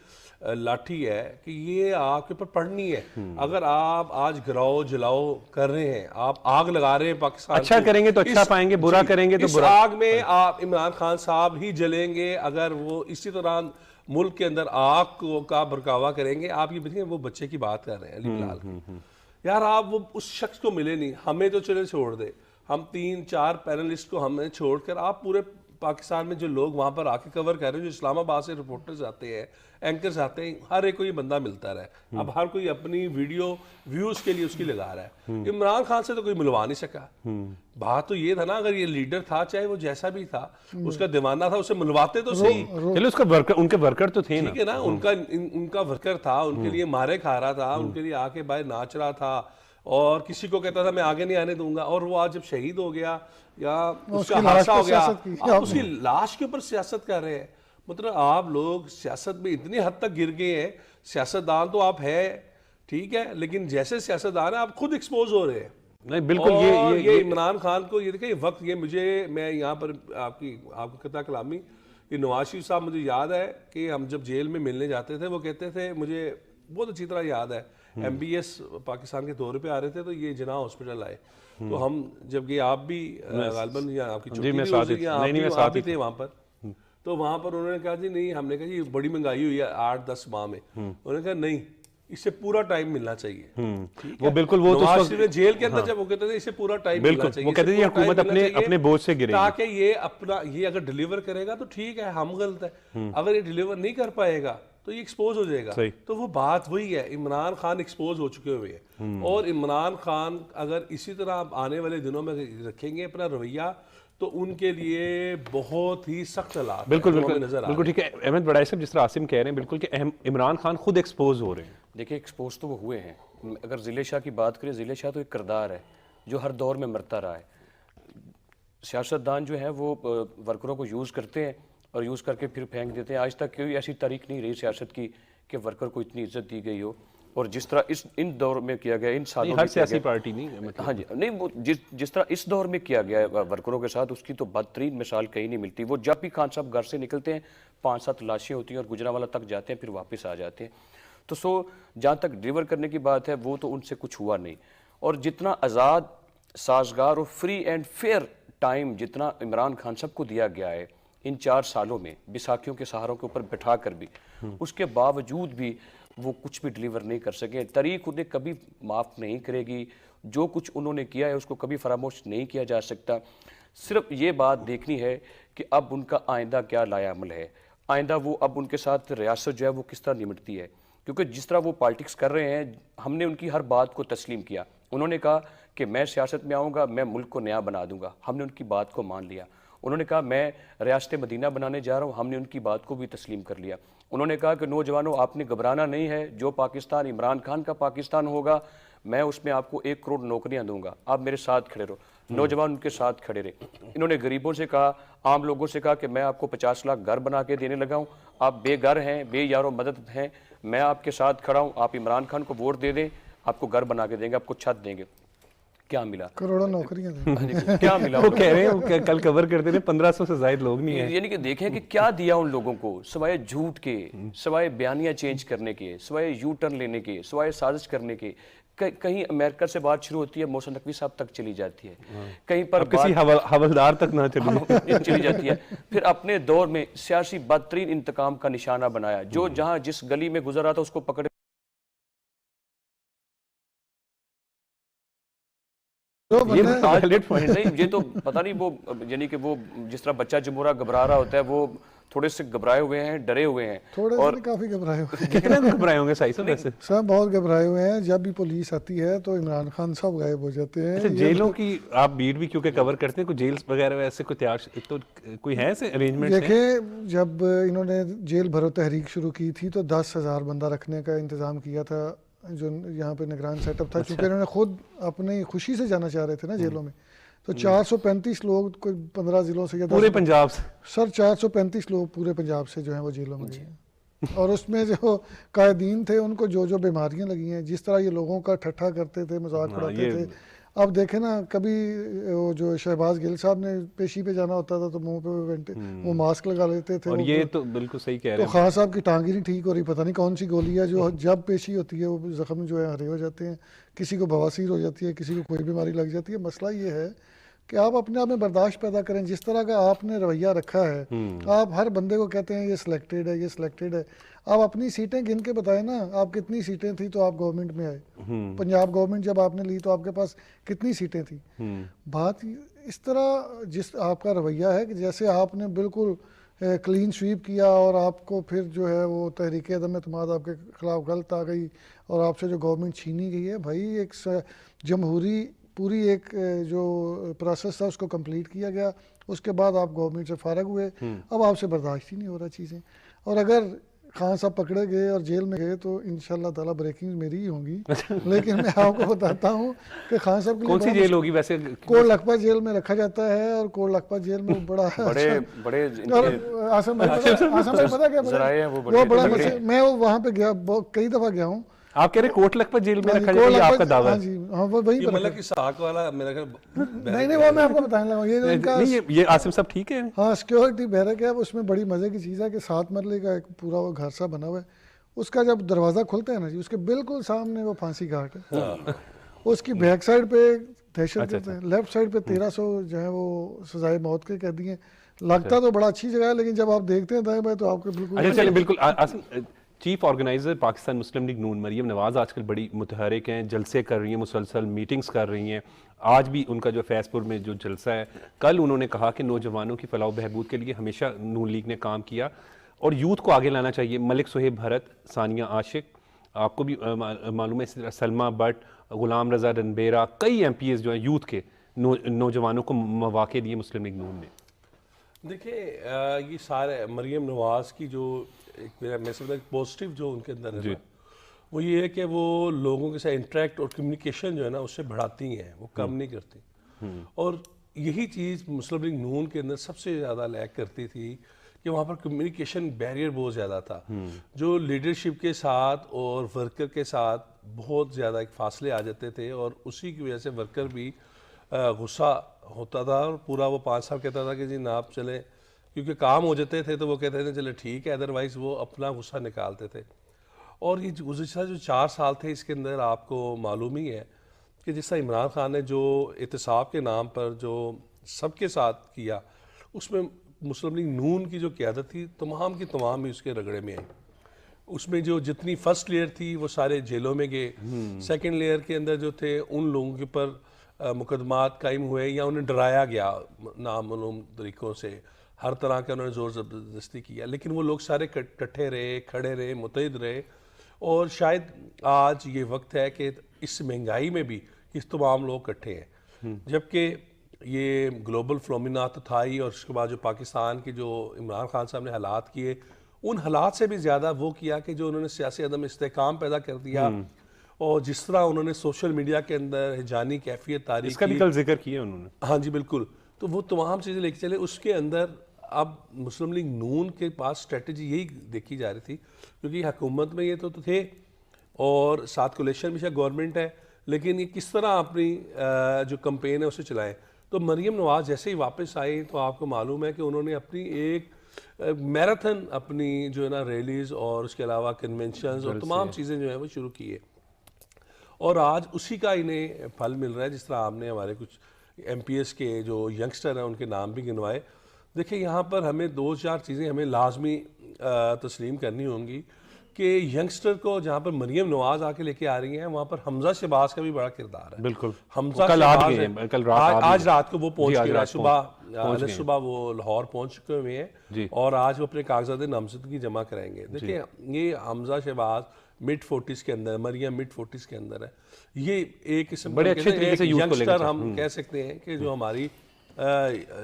लाठी है कि ये आपके ऊपर पड़नी है। अगर आप आज गिराओ जलाओ कर रहे हैं, आप आग लगा रहे हैं पाकिस्तान अच्छा को, करेंगे तो अच्छा पाएंगे, बुरा करेंगे तो इस बुरा। आग में आप इमरान खान साहब ही जलेंगे। अगर वो इसी दौरान मुल्क के अंदर आग का बरकावा करेंगे, आप ये देखिए वो बच्चे की बात कर रहे हैं अली बिलाल की, यार आप वो उस शख्स को मिले नहीं, हमें तो चले छोड़ दे, हम 3-4 पैनलिस्ट को हमें छोड़कर आप पूरे पाकिस्तान में जो लोग वहाँ पर आके कवर कर रहे हैं, जो इस्लामाबाद से रिपोर्टर्स आते हैं, एंकर्स आते हैं, हर एक को ये बंदा मिलता रहा है। अब हर कोई अपनी वीडियो व्यूज के लिए उसकी लगा रहा है। इमरान खान से तो कोई मिलवा नहीं सका। बात तो ये था ना, अगर ये लीडर था, चाहे वो जैसा भी था, उसका दीवाना था, उसे मिलवाते तो सही। चलो उसका वर्कर, उनके वर्कर तो थे ना, ठीक है ना, उनका वर्कर था, उनके लिए मारे खा रहा था, उनके लिए आके बाहर नाच रहा था और किसी को कहता था मैं आगे नहीं आने दूंगा। और वो आज जब शहीद हो गया या उसका हादसा हो गया, आप उसकी लाश के ऊपर सियासत कर रहे हैं। मतलब आप लोग सियासत में इतनी हद तक गिर गए हैं। सियासतदान तो आप है, ठीक है, लेकिन जैसे सियासतदान है आप खुद एक्सपोज हो रहे हैं। नहीं बिल्कुल। ये इमरान खान को ये देखिए वक्त, ये मैं यहाँ पर आपको कहता कलामी, ये नवाज शरीफ साहब, मुझे याद है कि हम जब जेल में मिलने जाते थे, वो कहते थे, मुझे बहुत अच्छी तरह याद है, MBS पाकिस्तान के दौरे पे आ रहे थे, तो ये जिना हॉस्पिटल आए, तो हम जब गए, आप भी गालबन या आपकी छुट्टी भी आप भी थे वहाँ पर, तो वहाँ पर उन्होंने कहा जी नहीं, हमने कहा जी बड़ी महंगाई हुई है 8-10 माह में, उन्होंने कहा नहीं, इससे पूरा टाइम मिलना चाहिए। वो बिल्कुल, वो नवाज शरीफ ने जेल के अंदर जब वो कहते थे इससे पूरा टाइम मिलना चाहिए, वो कहते थे हुकूमत अपने बोझ से गिरेगी, ताकि ये अगर डिलीवर करेगा तो ठीक है, हम गलत है, अगर ये डिलीवर नहीं कर पाएगा तो ये एक्सपोज हो जाएगा। तो वो बात वही है, इमरान खान एक्सपोज हो चुके हुए हैं, और इमरान खान अगर इसी तरह आने वाले दिनों में रखेंगे अपना रवैया, तो उनके लिए बहुत ही सख्त हालात बिल्कुल ठीक है। अहमद बड़ाई साहब, जिस तरह आसिम कह रहे हैं, बिल्कुल कि इमरान खान खुद एक्सपोज हो रहे हैं। देखिए एक्सपोज तो वो हुए हैं। अगर ज़िले शाह की बात करें, ज़िले शाह तो एक किरदार है जो हर दौर में मरता रहा है। सियासतदान जो है वो वर्करों को यूज़ करते हैं और यूज़ करके फिर फेंक देते हैं। आज तक कोई ऐसी तारीख नहीं रही सियासत की कि वर्कर को इतनी इज्जत दी गई हो, और जिस तरह इन दौर में किया गया, इन सालों में हर सियासी पार्टी नहीं, मतलब हाँ जी, नहीं, वो जिस तरह इस दौर में किया गया है वर्करों के साथ, उसकी तो बदतरीन मिसाल कहीं नहीं मिलती। वो जब भी खान साहब घर से निकलते हैं, 5-7 लाशें होती हैं और गुजरांवाला तक जाते हैं, फिर वापस आ जाते हैं। तो जहाँ तक डिलीवर करने की बात है, वो तो उनसे कुछ हुआ नहीं। और जितना आज़ाद, साजगार और फ्री एंड फेयर टाइम जितना इमरान खान साहब को दिया गया है इन 4 सालों में, बैसाखियों के सहारों के ऊपर बैठा कर भी, उसके बावजूद भी वो कुछ भी डिलीवर नहीं कर सके। तारीख उन्हें कभी माफ़ नहीं करेगी। जो कुछ उन्होंने किया है उसको कभी फरामोश नहीं किया जा सकता। सिर्फ ये बात देखनी है कि अब उनका आइंदा क्या लाया अमल है, आइंदा वो अब उनके साथ रियासत जो है वो किस तरह निमटती है। क्योंकि जिस तरह वो पॉलिटिक्स कर रहे हैं, हमने उनकी हर बात को तस्लीम किया। उन्होंने कहा कि मैं सियासत में आऊँगा, मैं मुल्क को नया बना दूंगा, हमने उनकी बात को मान लिया। उन्होंने कहा मैं रियासत मदीना बनाने जा रहा हूँ, हमने उनकी बात को भी तस्लीम कर लिया। उन्होंने कहा कि नौजवानों आपने घबराना नहीं है, जो पाकिस्तान इमरान खान का पाकिस्तान होगा, मैं उसमें आपको 1 करोड़ नौकरियां दूंगा, आप मेरे साथ खड़े रहो। नौजवान उनके साथ खड़े रहे। इन्होंने गरीबों से कहा, आम लोगों से कहा कि मैं आपको 50 लाख घर बना के देने लगा हूँ, आप बेघर हैं, बेयारो मदद हैं, मैं आपके साथ खड़ा हूँ, आप इमरान खान को वोट दे दें, आपको घर बना के देंगे, आपको छत देंगे। क्या मिला? करोड़ों नौकरियां। क्या मिला? वो कह रहे हैं, वो कल कवर करते थे 1500 से ज्यादा लोग नहीं है। यानी कि देखें कि क्या दिया उन लोगों को, सिवाय झूठ के, सिवाय बयानियां चेंज करने के, सिवाय यू टर्न लेने के, सिवाय साजिश करने के। कहीं अमेरिका से बात शुरू होती है, मौसम नकवी साहब तक चली जाती है, कहीं पर किसी हवलदार तक ना चली जाती है। फिर अपने दौर में सियासी बदतरीन इंतकाम का निशाना बनाया, जो जहां जिस गली में गुजर रहा था उसको पकड़े। नहीं, ये तो पता नहीं, वो यानी कि वो जिस तरह बच्चा जमूरा घबरा रहा होता है, वो थोड़े से घबराए हुए हैं, डरे हुए हैं। थोड़े और काफी घबराए हुए हैं। कितने घबराए होंगे साई साहब? वैसे सब बहुत घबराए हुए हैं। जब भी पुलिस आती है तो इमरान खान साहब गायब हो जाते हैं। अच्छा, जेलों की आप बीट भी क्योंकि कवर करते हैं, कोई जेल्स वगैरह ऐसे कोई तैयार तो कोई है ऐसे अरेंजमेंट? देखिए, जब इन्होंने जेल भरो तहरीक शुरू की थी तो 10,000 बंदा रखने का इंतजाम किया था, जो यहाँ पे निगरान सेटअप था। क्योंकि इन्होंने खुद अपनी खुशी से जाना चाह रहे थे ना जेलों में, तो 435 लोग कोई 15 जिलों से या पूरे पंजाब से सर 435 लोग पूरे पंजाब से जो हैं वो जेलों में गए। और उसमें जो कायदीन थे उनको जो जो बीमारियां लगी हैं, जिस तरह ये लोगों का ठट्ठा करते थे, मजाक उड़ाते थे। अब देखे ना, कभी वो जो शहबाज गिल साहब ने पेशी पे जाना होता था तो मुंह पे वो मास्क लगा लेते थे। और ये तो बिल्कुल सही कह रहे हैं। तो खान साहब की टांग ही नहीं ठीक हो रही, पता नहीं कौन सी गोली है जो जब पेशी होती है वो जख्म जो है हरे हो जाते हैं, किसी को बवासीर हो जाती है, किसी को कोई बीमारी लग जाती है। मसला ये है कि आप अपने आप में बर्दाश्त पैदा करें। जिस तरह का आपने रवैया रखा है, आप हर बंदे को कहते हैं ये सिलेक्टेड है, ये सिलेक्टेड है। आप अपनी सीटें गिन के बताएं ना, आप कितनी सीटें थी तो आप गवर्नमेंट में आए। पंजाब गवर्नमेंट जब आपने ली तो आपके पास कितनी सीटें थी? बात इस तरह जिस आपका रवैया है कि जैसे आपने बिल्कुल क्लीन स्वीप किया और आपको फिर जो है वो तहरीक अदम एतमाद आपके खिलाफ गलत आ गई और आपसे जो गवर्नमेंट छीनी गई है, भाई एक जमहूरी पूरी एक जो प्रोसेस था उसको कंप्लीट किया गया, उसके बाद आप गवर्नमेंट से फारग हुए, अब आपसे बर्दाश्त ही नहीं हो रहा चीज़ें। और अगर खान साहब पकड़े गए और जेल में गए तो इंशाल्लाह ताला ब्रेकिंग मेरी ही होंगी। लेकिन मैं आपको बताता हूँ कि खान साहब के लिए कौन सी जेल होगी वैसे? कोट लखपत जेल में रखा जाता है और कोट लखपत जेल में बड़ा बड़े बड़े और आसम भाई पता क्या जराए हैं वो बड़ा मैं वहाँ पे गया, कई दफ़ा गया हूँ। आप कह रहे कोट लखपत जेल में रखा जाए, आपका दावा है? हाँ जी, हाँ वो वही ये मतलब कि साक वाला मेरा ख्याल नहीं वो मैं आपको बताने लगा, ये इनका ये आसिम साहब ठीक है। हाँ सिक्योरिटी बैरक है, उसमें बड़ी मजे की चीज़ है कि 7 मरले का एक पूरा वो घर सा बना हुआ है, उसका जब दरवाज़ा खुलता है ना जी, उसके बिल्कुल सामने वो फांसी घाट है। उसकी बैक साइड पे दहशत गर्द है, लेफ्ट साइड पे 1300 जो है वो सजाए मौत के कैदी हैं। लगता तो बड़ा अच्छी जगह है, लेकिन जब आप देखते हैं दाएं बाएं तो आपको बिल्कुल अच्छा चलिए, बिल्कुल आसिम, चीफ ऑर्गेनाइजर पाकिस्तान मुस्लिम लीग नून मरियम नवाज आजकल बड़ी मुतहरिक हैं, जलसे कर रही हैं, मुसलसल मीटिंग्स कर रही हैं। आज भी उनका जो फैज़पुर में जो जलसा है, कल उन्होंने कहा कि नौजवानों की फलाह बहबूद के लिए हमेशा नून लीग ने काम किया और यूथ को आगे लाना चाहिए। मलिक सुहेब भरत, सानिया आशिक, आपको भी मालूम है, सलमा बट, गुलाम रजा रनबेरा, कई MPs जो हैं यूथ के नौजवानों को मौके दिए मुस्लिम लीग नून ने। देखिए ये सारे मरियम नवाज की जो मैं समझता हूँ पॉजिटिव जो उनके अंदर है ना, वो ये है कि वो लोगों के साथ इंटरेक्ट और कम्युनिकेशन जो है ना उससे बढ़ाती हैं, वो कम नहीं करती। और यही चीज़ मुस्लिम लीग नून के अंदर सबसे ज़्यादा लैक करती थी कि वहाँ पर कम्युनिकेशन बैरियर बहुत ज़्यादा था, जो लीडरशिप के साथ और वर्कर के साथ बहुत ज़्यादा एक फासले आ जाते थे और उसी की वजह से वर्कर भी गुस्सा होता था और पूरा वो 5 साल कहता था कि जी ना आप चले, क्योंकि काम हो जाते थे तो वो कहते थे चले ठीक है, अदरवाइज़ वो अपना गुस्सा निकालते थे। और ये गुज़श्ता जो 4 साल थे इसके अंदर आपको मालूम ही है कि जिस तरह इमरान खान ने जो एहतसाब के नाम पर जो सबके साथ किया, उसमें मुस्लिम लीग नून की जो क़यादत थी तमाम की तमाम ही उसके रगड़े में आई। उसमें जो जितनी फर्स्ट लेयर थी वो सारे जेलों में गए, सेकेंड लेयर के अंदर जो थे उन लोगों के ऊपर मुकदमात कायम हुए या उन्हें डराया गया नामालूम तरीक़ों से, हर तरह का उन्होंने ज़ोर ज़बरदस्ती किया, लेकिन वो लोग सारे इकट्ठे रहे, खड़े रहे, मुतहिद रहे। और शायद आज ये वक्त है कि इस महंगाई में भी इस तमाम लोग इकट्ठे हैं, जबकि ये ग्लोबल फ्लोमिना तो था ही, और उसके बाद जो पाकिस्तान की जो इमरान खान साहब ने हालात किए, उन हालात से भी ज़्यादा वो किया कि जो उन्होंने सियासी अदम इस्तेहकाम पैदा कर दिया और जिस तरह उन्होंने सोशल मीडिया के अंदर हिजानी कैफियत तारीख इसका भी कल जिक्र किया उन्होंने। हाँ जी बिल्कुल, तो वो तमाम चीज़ें लेके चले। उसके अंदर अब मुस्लिम लीग नून के पास स्ट्रेटजी यही देखी जा रही थी, क्योंकि हुकूमत में ये तो थे और साथ कोलेशन भी शायद गवर्नमेंट है, लेकिन ये किस तरह अपनी जो कंपेन है उसे चलाएं। तो मरियम नवाज जैसे ही वापस आई तो आपको मालूम है कि उन्होंने अपनी एक मैराथन अपनी जो है ना रैलीज और उसके अलावा कन्वेंशंस और तमाम चीज़ें जो हैं वो शुरू की है, और आज उसी का इन्हें फल मिल रहा है। जिस तरह आपने हमारे कुछ MPs के जो यंगस्टर हैं उनके नाम भी गिनवाए। देखिए यहाँ पर हमें 2-4 चीज़ें हमें लाजमी तस्लीम करनी होंगी कि यंगस्टर को जहाँ पर मरियम नवाज आके लेके आ रही हैं, वहाँ पर हमजा शहबाज का भी बड़ा किरदार है। बिल्कुल, हमजा कल शहबाज आज रात को वो पहुँच गए, सुबह वो लाहौर पहुँच चुके हुए हैं और आज वो अपने कागजात नामजदगी जमा कराएंगे। देखिए ये हमजा शहबाज mid-40s के अंदर, मरियम mid-40s के अंदर है। ये एक किस्म बड़े अच्छे तरीके से यूथ को यंगस्टर हम कह सकते हैं कि जो हमारी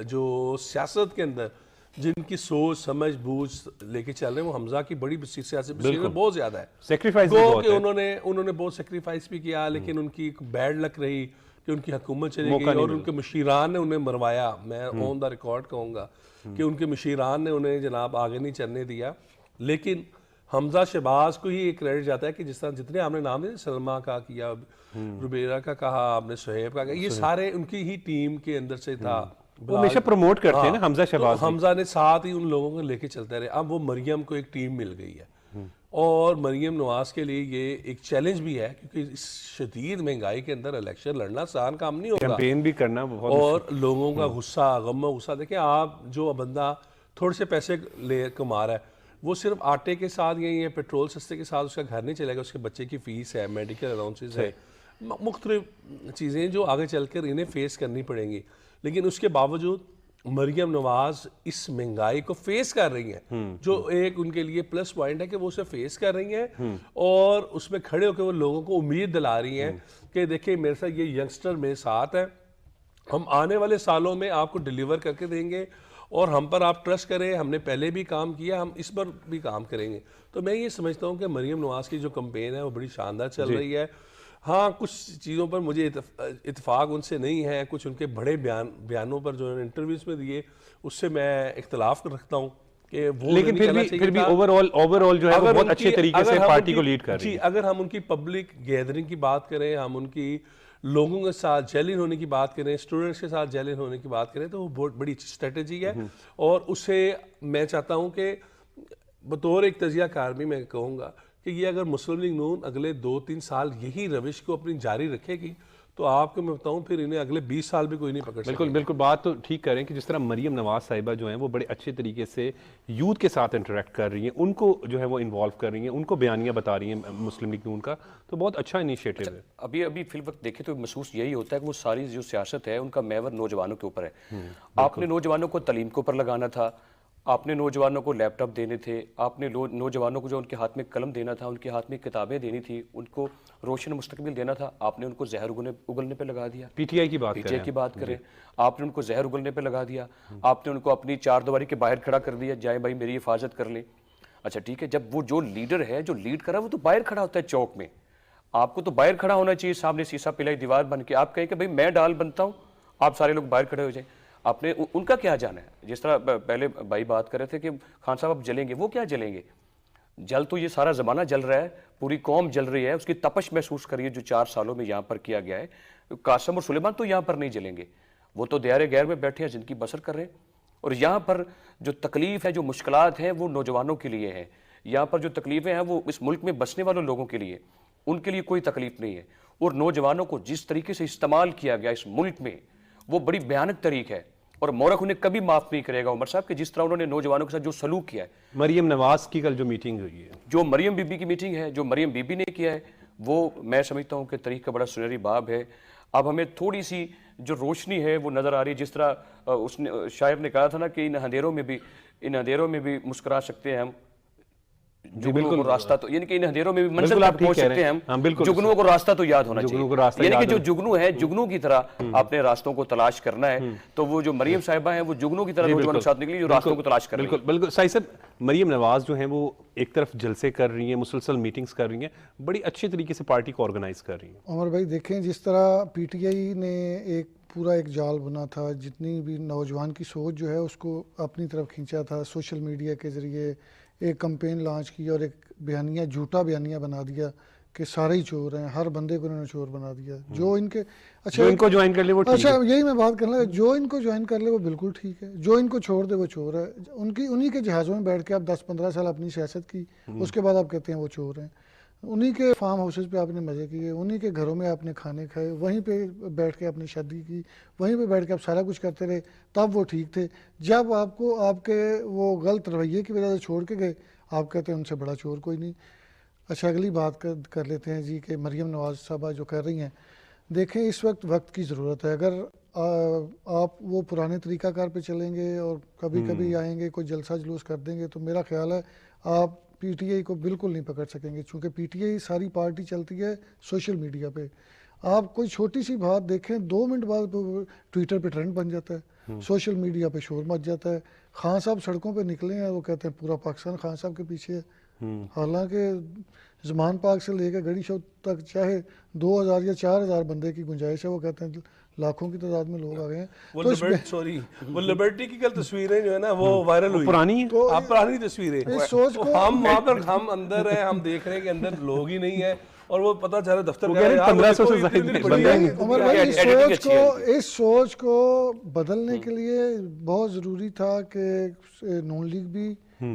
जो सियासत के अंदर जिनकी सोच समझ बूझ लेके चल रहे हैं, वो हमजा की बड़ी सियासत बहुत ज्यादा है। सेक्रीफाइस उन्होंने बहुत सेक्रीफाइस भी किया, लेकिन उनकी बैड लक रही कि उनकी हुकूमत चली गई और उनके मशीरान ने उन्हें मरवाया। मैं ऑन द रिकॉर्ड कहूँगा कि उनके मशीरान ने उन्हें जनाब आगे नहीं चलने दिया। लेकिन हमजा शहबाज को ही एक क्रेडिट जाता है कि जिस तरह जितने आपने नाम दिए, सलमा का किया, रुबेरा का कहा आपने, सुहेब का कहा, ये सारे उनकी ही टीम के अंदर से था। वो हमेशा प्रमोट करते हैं ना हमजा शहबाज। तो हमजा ने साथ ही उन लोगों को लेके चलते रहे। अब वो मरियम को एक टीम मिल गई है और मरियम नवाज के लिए ये एक चैलेंज भी है, क्योंकि इस शदीद महंगाई के अंदर इलेक्शन लड़ना आसान काम नहीं होगा, कैंपेन भी करना बहुत, और लोगों का गुस्सा गम गुस्सा। देखिए आप जो बंदा थोड़े से पैसे ले कमा रहा है, वो सिर्फ आटे के साथ या पेट्रोल सस्ते के साथ उसका घर नहीं चलेगा, उसके बच्चे की फ़ीस है, मेडिकल अलाउंसेस है, मुख्तलिफ चीज़ें जो आगे चलकर इन्हें फेस करनी पड़ेंगी। लेकिन उसके बावजूद मरियम नवाज इस महंगाई को फेस कर रही हैं, जो एक उनके लिए प्लस पॉइंट है कि वो उसे फेस कर रही हैं और उसमें खड़े होकर वो लोगों को उम्मीद दिला रही हैं कि देखिए मेरे साथ ये यंगस्टर मेरे साथ है, हम आने वाले सालों में आपको डिलीवर करके देंगे और हम पर आप ट्रस्ट करें, हमने पहले भी काम किया, हम इस पर भी काम करेंगे। तो मैं ये समझता हूँ कि मरियम नवाज की जो कैंपेन है वो बड़ी शानदार चल रही है। हाँ, कुछ चीज़ों पर मुझे इत्तेफाक उनसे नहीं है, कुछ उनके बड़े बयानों पर जो इंटरव्यूज़ में दिए उससे मैं इख्तलाफ रखता हूँ कि वो लेकिन फिर भी ओवरऑल जो है वो बहुत अच्छे तरीके से पार्टी को लीड कर रही है। अगर हम उनकी पब्लिक गैदरिंग की बात करें, हम उनकी लोगों के साथ जेलिन होने की बात करें, स्टूडेंट्स के साथ जेलिन होने की बात करें, तो वो बहुत बड़ी स्ट्रेटेजी है और उसे मैं चाहता हूँ कि बतौर एक तजियाकार भी मैं कहूँगा कि ये अगर मुस्लिम लीग नून अगले 2-3 साल यही रविश को अपनी जारी रखेगी तो आपको मैं बताऊं फिर इन्हें अगले 20 साल भी कोई नहीं पकड़ बिल्कुल बिल्कुल, बात तो ठीक करें कि जिस तरह मरियम नवाज साहिबा जो हैं वो बड़े अच्छे तरीके से यूथ के साथ इंटरेक्ट कर रही हैं, उनको जो है वो इन्वॉल्व कर रही हैं, उनको बयानियां बता रही हैं मुस्लिम लीग नून का, तो बहुत अच्छा इनिशिएटिव है। अभी फिल वक्त देखें तो महसूस यही होता है कि वो सारी जो सियासत है उनका महवर नौजवानों के ऊपर है। आपने नौजवानों को तालीम के ऊपर लगाना था, आपने नौजवानों को लैपटॉप देने थे, आपने नौजवानों को जो उनके हाथ में कलम देना था, उनके हाथ में किताबें देनी थी, उनको रोशन मुस्तकबिल देना था, आपने उनको जहर उगलने पे लगा दिया। पीटीआई की बात करें, आपने उनको जहर उगलने पे लगा दिया, आपने उनको अपनी चारदीवारी के बाहर खड़ा कर दिया, जाए भाई मेरी हिफाजत कर ले। अच्छा ठीक है, जब वो जो लीडर है, जो लीड कर रहा है, वो तो बाहर खड़ा होता है चौक में, आपको तो बाहर खड़ा होना चाहिए, सामने शीशा पिलाई दीवार बन के आप कहें कि भाई मैं डाल बनता हूँ, आप सारे लोग बाहर खड़े हो जाए। आपने उनका क्या जाना है? जिस तरह पहले भाई बात कर रहे थे कि खान साहब अब जलेंगे, वो क्या जलेंगे? जल तो ये सारा ज़माना जल रहा है, पूरी कौम जल रही है, उसकी तपश महसूस करिए जो 4 सालों में यहाँ पर किया गया है। कासम और सुलेमान तो यहाँ पर नहीं जलेंगे, वो तो दयारे गैर में बैठे हैं, जिनकी बसर कर रहे हैं। और यहाँ पर जो तकलीफ़ है, जो मुश्किलात हैं, वो नौजवानों के लिए हैं। यहाँ पर जो तकलीफ़ें हैं वो इस मुल्क में बसने वाले लोगों के लिए, उनके लिए कोई तकलीफ नहीं है। और नौजवानों को जिस तरीके से इस्तेमाल किया गया इस मुल्क में, वो बड़ी भयानक तरीका है और मोरख उन्हें कभी माफ नहीं करेगा उमर साहब कि जिस तरह उन्होंने नौजवानों के साथ जो सलूक किया है। मरियम नवाज की कल जो मीटिंग हुई है, जो मरियम बीबी की मीटिंग है, जो मरियम बीबी ने किया है, वो मैं समझता हूँ कि तारीख का बड़ा सुनहरी बाब है। अब हमें थोड़ी सी जो रोशनी है वो नज़र आ रही है, जिस तरह उसने शायर ने कहा था ना कि इन अंधेरों में भी मुस्कुरा सकते हैं हम, जुगनू को रास्ता तो, यानी कि इन अंधेरों में भी मंजिल तक पहुंच सकते हैं हम, जुगनुओं को रास्ता तो याद होना चाहिए। यानी कि जो जुगनू है, जुगनू की तरह अपने रास्तों को तलाश करना है। तो वो जो मरियम साहिबा है वो जुगनू की तरह नौजवानों के साथ निकली, जो रास्तों को तलाश कर रही है। बिल्कुल बिल्कुल साहिब साहब, मरियम नवाज जो है वो एक तरफ जलसे कर रही हैं, मुसलसल मीटिंग्स कर रही हैं, बड़ी अच्छे तरीके से पार्टी को ऑर्गेनाइज कर रही हैं। उमर भाई देखें, जिस तरह पीटीआई ने एक पूरा एक जाल बना था, जितनी भी नौजवान की सोच जो है उसको अपनी तरफ खींचा था, सोशल मीडिया के ज़रिए एक कैंपेन लॉन्च की और एक बयानिया, झूठा बयानिया बना दिया कि सारे ही चोर हैं, हर बंदे को इन्होंने चोर बना दिया। जो इनके जो इनको ज्वाइन कर ले वो ठीक अच्छा है। यही मैं बात करना है, जो इनको ज्वाइन कर ले वो बिल्कुल ठीक है, जो इनको छोड़ दे वो चोर है। उन्हीं के जहाज़ों में बैठ के आप 10-15 साल अपनी सियासत की, उसके बाद आप कहते हैं वो चोर हैं। उन्हीं के फार्म हाउसेज पे आपने मज़े किए, उन्हीं के घरों में आपने खाने खाए, वहीं पे बैठ के आपने शादी की, वहीं पे बैठ के आप सारा कुछ करते रहे, तब वो ठीक थे। जब आपको आपके वो गलत रवैये की वजह से छोड़ के गए, आप कहते हैं उनसे बड़ा चोर कोई नहीं। अच्छा अगली बात कर लेते हैं जी कि मरियम नवाज साहबा जो कर रही हैं, देखें इस वक्त की ज़रूरत है। अगर आप वो पुराने तरीक़ाकार पे चलेंगे और कभी कभी आएंगे कोई जलसा जुलूस कर देंगे, तो मेरा ख्याल है आप पीटीआई को बिल्कुल नहीं पकड़ सकेंगे, क्योंकि पीटीआई सारी पार्टी चलती है सोशल मीडिया पे। आप कोई छोटी सी बात देखें, 2 मिनट बाद ट्विटर पे ट्रेंड बन जाता है, सोशल मीडिया पे शोर मच जाता है। खान साहब सड़कों पे निकले हैं, वो कहते हैं पूरा पाकिस्तान खान साहब के पीछे है। हालांकि जमान पार्क से लेकर गढ़ी शो तक चाहे 2000 या 4000 बंदे की गुंजाइश है, वो कहते हैं लाखों की तादाद में लोग आ गए हैं। वो लिबर्टी की कल तस्वीरें जो है ना वो वायरल हुई, पुरानी है, तो पुरानी तस्वीरें। इस सोच को हम वहाँ पर हम अंदर हैं, हम देख रहे हैं कि अंदर लोग ही नहीं है और वो पता चल रहा दफ्तर वो कह रहे हैं 1500 से ज्यादा बंदे हैं। उमर भाई इस सोच को बदलने के लिए बहुत ज़रूरी था कि नून लीग भी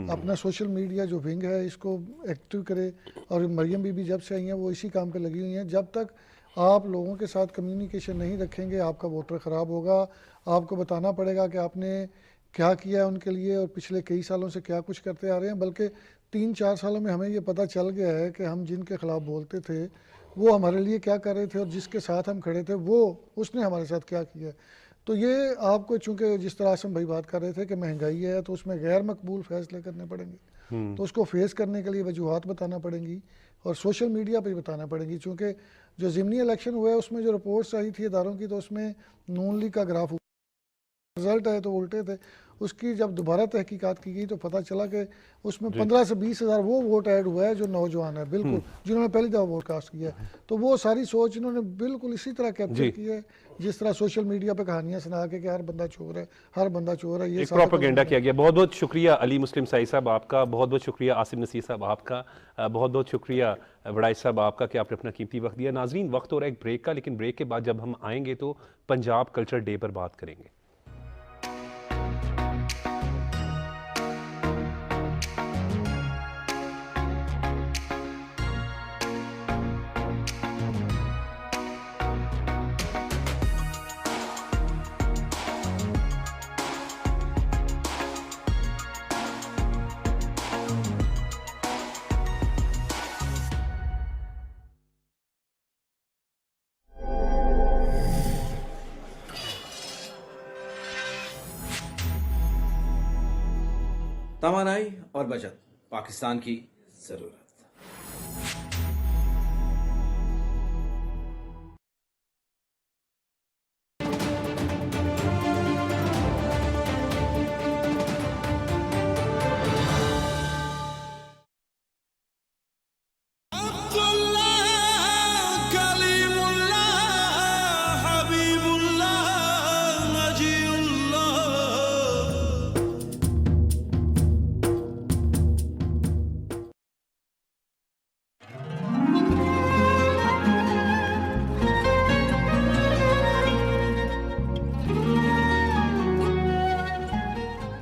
अपना सोशल मीडिया जो विंग है इसको एक्टिव करे, और मरियम बीबी जब से आई हैं वो इसी काम पे लगी हुई हैं। जब तक आप लोगों के साथ कम्युनिकेशन नहीं रखेंगे, आपका वोटर ख़राब होगा। आपको बताना पड़ेगा कि आपने क्या किया है उनके लिए और पिछले कई सालों से क्या कुछ करते आ रहे हैं। बल्कि 3-4 सालों में हमें ये पता चल गया है कि हम जिनके ख़िलाफ़ बोलते थे वो हमारे लिए क्या कर रहे थे, और जिसके साथ हम खड़े थे वो उसने हमारे साथ क्या किया है। तो ये आपको, चूंकि जिस तरह आसम भाई बात कर रहे थे कि महंगाई है तो उसमें गैर मकबूल फैसले करने पड़ेंगे, तो उसको फेस करने के लिए वजूहत बताना पड़ेंगी और सोशल मीडिया पर बताना पड़ेगी। चूँकि जो ज़िमनी इलेक्शन हुआ है उसमें जो रिपोर्ट्स आई थी इदारों की, तो उसमें नून लीग का ग्राफ रिजल्ट है तो उल्टे थे। उसकी जब दोबारा तहकीकात की गई तो पता चला कि उसमें 15 से 20 हज़ार वो वोट ऐड हुआ है जो नौजवान है, बिल्कुल जिन्होंने पहली दफ़ा वोट कास्ट किया है। तो वो सारी सोच इन्होंने बिल्कुल इसी तरह कैप्चर की है जिस तरह सोशल मीडिया पे कहानियां सुना के कि हर बंदा चोर है, हर बंदा चोर है, ये एक प्रोपेगेंडा किया गया। बहुत बहुत शुक्रिया अली मुस्लिम साई साहब आपका, बहुत बहुत शुक्रिया आसिम नसीर साहब आपका, बहुत बहुत शुक्रिया वड़ाइश साहब आपका कि आपने अपना कीमती वक्त दिया। नाजरीन, वक्त हो रहा है एक ब्रेक का, लेकिन ब्रेक के बाद जब हम आएंगे तो पंजाब कल्चर डे पर बात करेंगे। तवानाई और बचत पाकिस्तान की जरूरत।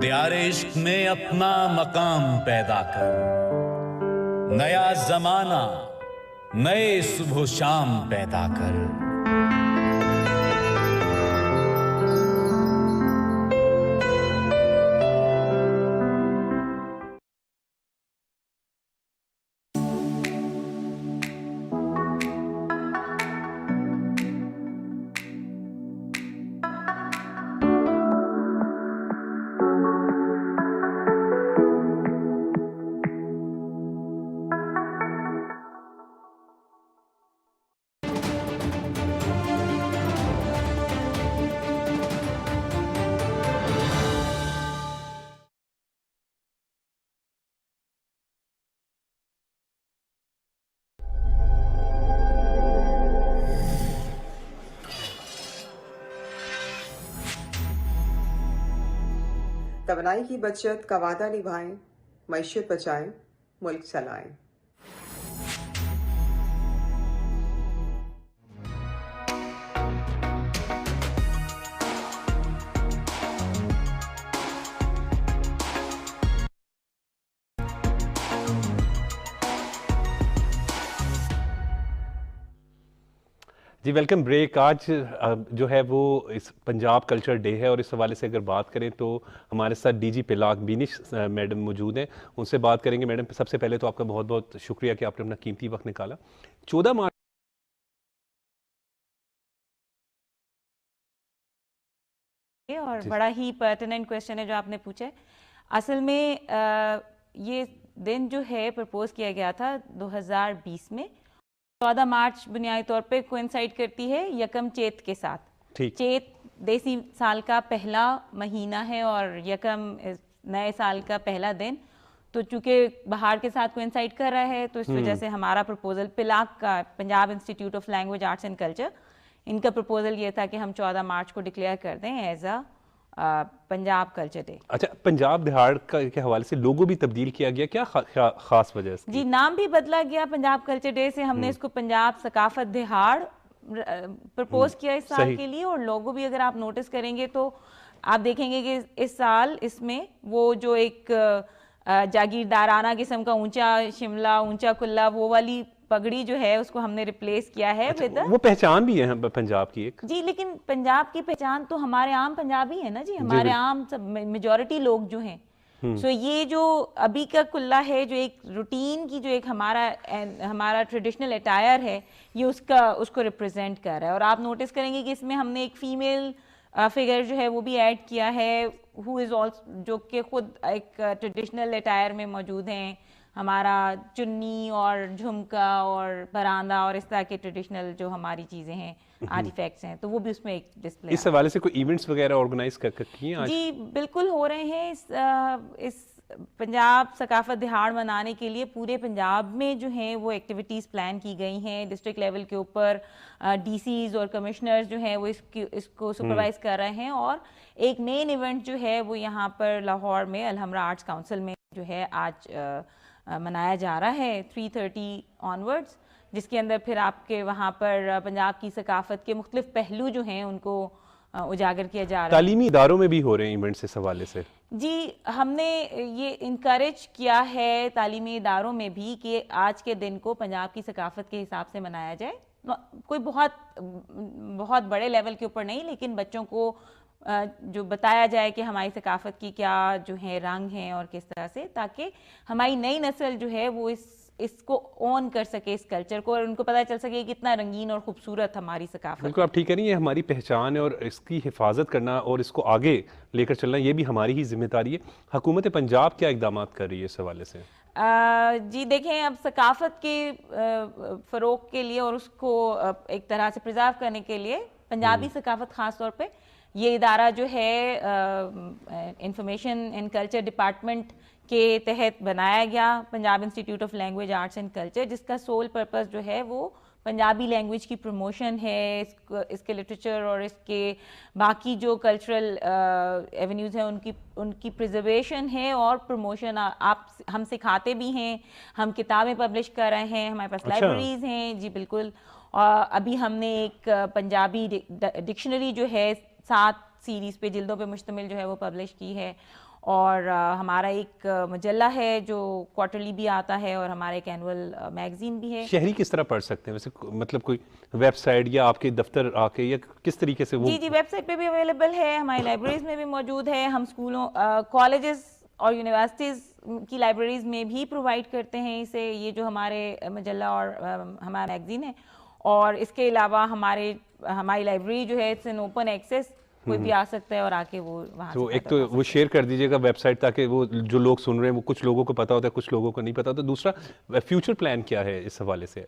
प्यार इश्क में अपना मकाम पैदा कर, नया जमाना नए सुबह शाम पैदा कर। तवानाई की बचत का वादा निभाएं, मईशत बचाएं, मुल्क चलाएं। जी वेलकम ब्रेक। आज जो है वो इस पंजाब कल्चर डे है और इस हवाले से अगर बात करें तो हमारे साथ डीजी पिलाक बीनिश मैडम मौजूद हैं, उनसे बात करेंगे। मैडम, सबसे पहले तो आपका बहुत बहुत शुक्रिया कि आपने अपना कीमती वक्त निकाला। 14 मार्च और बड़ा ही पर्टिनेंट क्वेश्चन है जो आपने पूछा है। असल में ये दिन जो है प्रपोज किया गया था 2020 में। 14 मार्च बुनियादी तौर पे कोइंसाइड करती है यकम चेत के साथ। चेत देसी साल का पहला महीना है और यकम नए साल का पहला दिन, तो चूंकि बहार के साथ कोइंसाइड कर रहा है तो इस वजह से हमारा प्रपोजल पिलाक का, Punjab institute of language arts and culture, इनका प्रपोजल ये था कि हम 14 मार्च को डिक्लेयर कर दें as a Punjab culture day. अच्छा, पंजाब दिहाड़ के हवाले से लोगो भी तब्दील किया गया, क्या खास वजह है? जी, नाम भी बदला गया पंजाब कल्चर डे से। हमने इसको पंजाब सकाफत दिहाड़ प्रपोज किया इस साल के लिए, और लोगो भी अगर आप नोटिस करेंगे तो आप देखेंगे कि इस साल इसमें वो जो एक जागीरदाराना किस्म का ऊंचा शिमला, ऊंचा कुल्ला, वो वाली पगड़ी जो है उसको हमने रिप्लेस किया है विद वो पहचान भी है पंजाब की एक। जी, लेकिन पंजाब की पहचान तो हमारे आम पंजाबी है ना जी, हमारे आम सब मेजॉरिटी लोग जो हैं। सो ये जो अभी का कुल्ला है, जो एक रूटीन की जो एक हमारा ट्रेडिशनल अटायर है, ये उसको रिप्रेजेंट कर रहा है। और आप नोटिस करेंगे कि इसमें हमने एक फीमेल फिगर जो है वो भी ऐड किया है, हु इज़ ऑल्सो, जो कि खुद एक ट्रेडिशनल अटायर में मौजूद हैं। हमारा चुन्नी और झुमका और परांदा और इस तरह के ट्रेडिशनल जो हमारी चीज़ें हैं, आर्टिफैक्ट्स हैं, तो वो भी उसमें एक डिस्प्ले। इस हवाले से कोई इवेंट्स वगैरह ऑर्गेनाइज किए आज? जी बिल्कुल हो रहे हैं। इस पंजाब सकाफत दिहाड़ मनाने के लिए पूरे पंजाब में जो हैं वो एक्टिविटीज़ प्लान की गई हैं। डिस्ट्रिक्ट लेवल के ऊपर डीसीज और कमिश्नर्स जो हैं वो इसको सुपरवाइज कर रहे हैं। और एक मेन इवेंट जो है वो यहाँ पर लाहौर में अलहमरा आर्ट्स काउंसिल में जो है आज मनाया जा रहा है 3:30 ऑनवर्ड्स, जिसके अंदर फिर आपके वहाँ पर पंजाब की सकाफत के मुख्तलिफ पहलू जो हैं उनको उजागर किया जा रहा है। तालीमी इदारों में भी हो रहे हैं इवेंट्स इस हवाले से? जी, हमने ये इनकरेज किया है तालीमी इदारों में भी कि आज के दिन को पंजाब की सकाफत के हिसाब से मनाया जाए। कोई बहुत बड़े लेवल के ऊपर नहीं, लेकिन बच्चों को जो बताया जाए कि हमारी सकाफत की क्या जो है रंग हैं और किस तरह से, ताकि हमारी नई नस्ल जो है वो इसको ऑन कर सके, इस कल्चर को, और उनको पता चल सके कितना रंगीन और खूबसूरत हमारी सकाफत। बिल्कुल आप ठीक कह रही हैं, हमारी पहचान है और इसकी हिफाजत करना और इसको आगे लेकर चलना ये भी हमारी ही जिम्मेदारी है। हुकूमत पंजाब क्या इकदाम कर रही है इस हवाले से? जी देखें, अब सकाफत के फ़रोग के लिए और उसको एक तरह से प्रिजर्व करने के लिए पंजाबी सकाफत ख़ास तौर पे ये इदारा जो है इंफॉर्मेशन एंड कल्चर डिपार्टमेंट के तहत बनाया गया, Punjab institute of language arts and culture, जिसका सोल पर्पस जो है वो पंजाबी लैंग्वेज की प्रमोशन है, इसके लिटरेचर और इसके बाकी जो कल्चरल एवेन्यूज़ हैं उनकी प्रिजर्वेशन है और प्रमोशन। आप हम सिखाते भी हैं, हम किताबें पब्लिश कर रहे हैं, हमारे पास लाइब्रेरीज़ हैं। जी बिल्कुल। और अभी हमने एक पंजाबी डिक्शनरी जो है 7 सीरीज़ पे जिल्दों पे मुश्तमिल जो है वो पब्लिश की है। और हमारा एक मजल्ला है जो क्वार्टरली भी आता है और हमारा एक एनुअल मैगजीन भी है। शहरी किस तरह पढ़ सकते हैं वैसे, मतलब कोई वेबसाइट या आपके दफ्तर आके, या किस तरीके से वो? जी वेबसाइट पे भी अवेलेबल है, हमारी लाइब्रेरीज में भी मौजूद है। हम स्कूलों, कॉलेजेस और यूनिवर्सिटीज़ की लाइब्रेरीज में भी प्रोवाइड करते हैं इसे, ये जो हमारे मजल्ला और हमारा मैगजीन है। और इसके अलावा हमारी लाइब्रेरी जो है इट्स एन ओपन एक्सेस, कोई भी आ सकता है और आके वो वहाँ तो एक तो वो शेयर कर दीजिएगा वेबसाइट, ताकि वो जो लोग सुन रहे हैं वो कुछ लोगों को पता होता है, कुछ लोगों को नहीं पता। तो दूसरा, फ्यूचर प्लान क्या है इस हवाले से?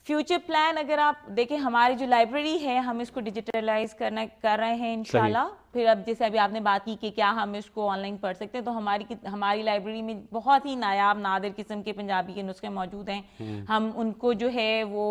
फ्यूचर प्लान अगर आप देखें, हमारी जो लाइब्रेरी है हम इसको डिजिटलाइज कर रहे हैं इंशाल्लाह। फिर अब जैसे अभी आपने बात की कि क्या हम इसको ऑनलाइन पढ़ सकते हैं, तो हमारी लाइब्रेरी में बहुत ही नायाब नादिर किस्म के पंजाबी के नुस्खे मौजूद हैं। हम उनको जो है वो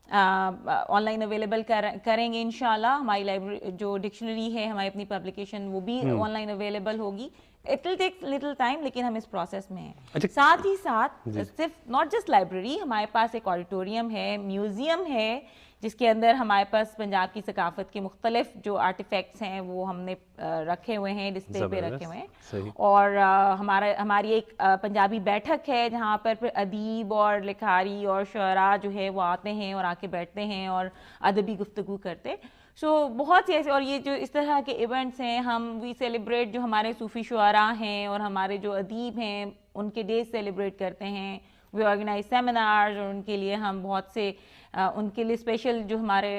ऑनलाइन अवेलेबल करेंगे इंशाल्लाह। हमारी लाइब्रेरी जो डिक्शनरी है, हमारी अपनी पब्लिकेशन, वो भी ऑनलाइन अवेलेबल होगी। It will take little time, लेकिन हम इस प्रोसेस में हैं। अच्छा। साथ ही साथ सिर्फ नॉट जस्ट लाइब्रेरी, हमारे पास एक ऑडिटोरियम है, म्यूजियम है, जिसके अंदर हमारे पास पंजाब की सकाफत के मुख्तलिफ जो आर्टिफैक्ट्स हैं वो हमने रखे हुए हैं, डिस्प्ले पे रखे हुए हैं। और हमारी एक पंजाबी बैठक है जहाँ पर फिर अदीब और लिखारी और शुअरा जो है वो आते हैं और आके बैठते हैं और अदबी गुफ्तगू करते। सो बहुत से ऐसे, और ये जो इस तरह के इवेंट्स हैं, हम वी सेलिब्रेट जो हमारे सूफ़ी शुअरा हैं और हमारे जो अदीब हैं उनके डेज सेलिब्रेट करते हैं। वी ऑर्गेनाइज सेमिनार्स और उनके लिए हम बहुत से उनके लिए स्पेशल जो हमारे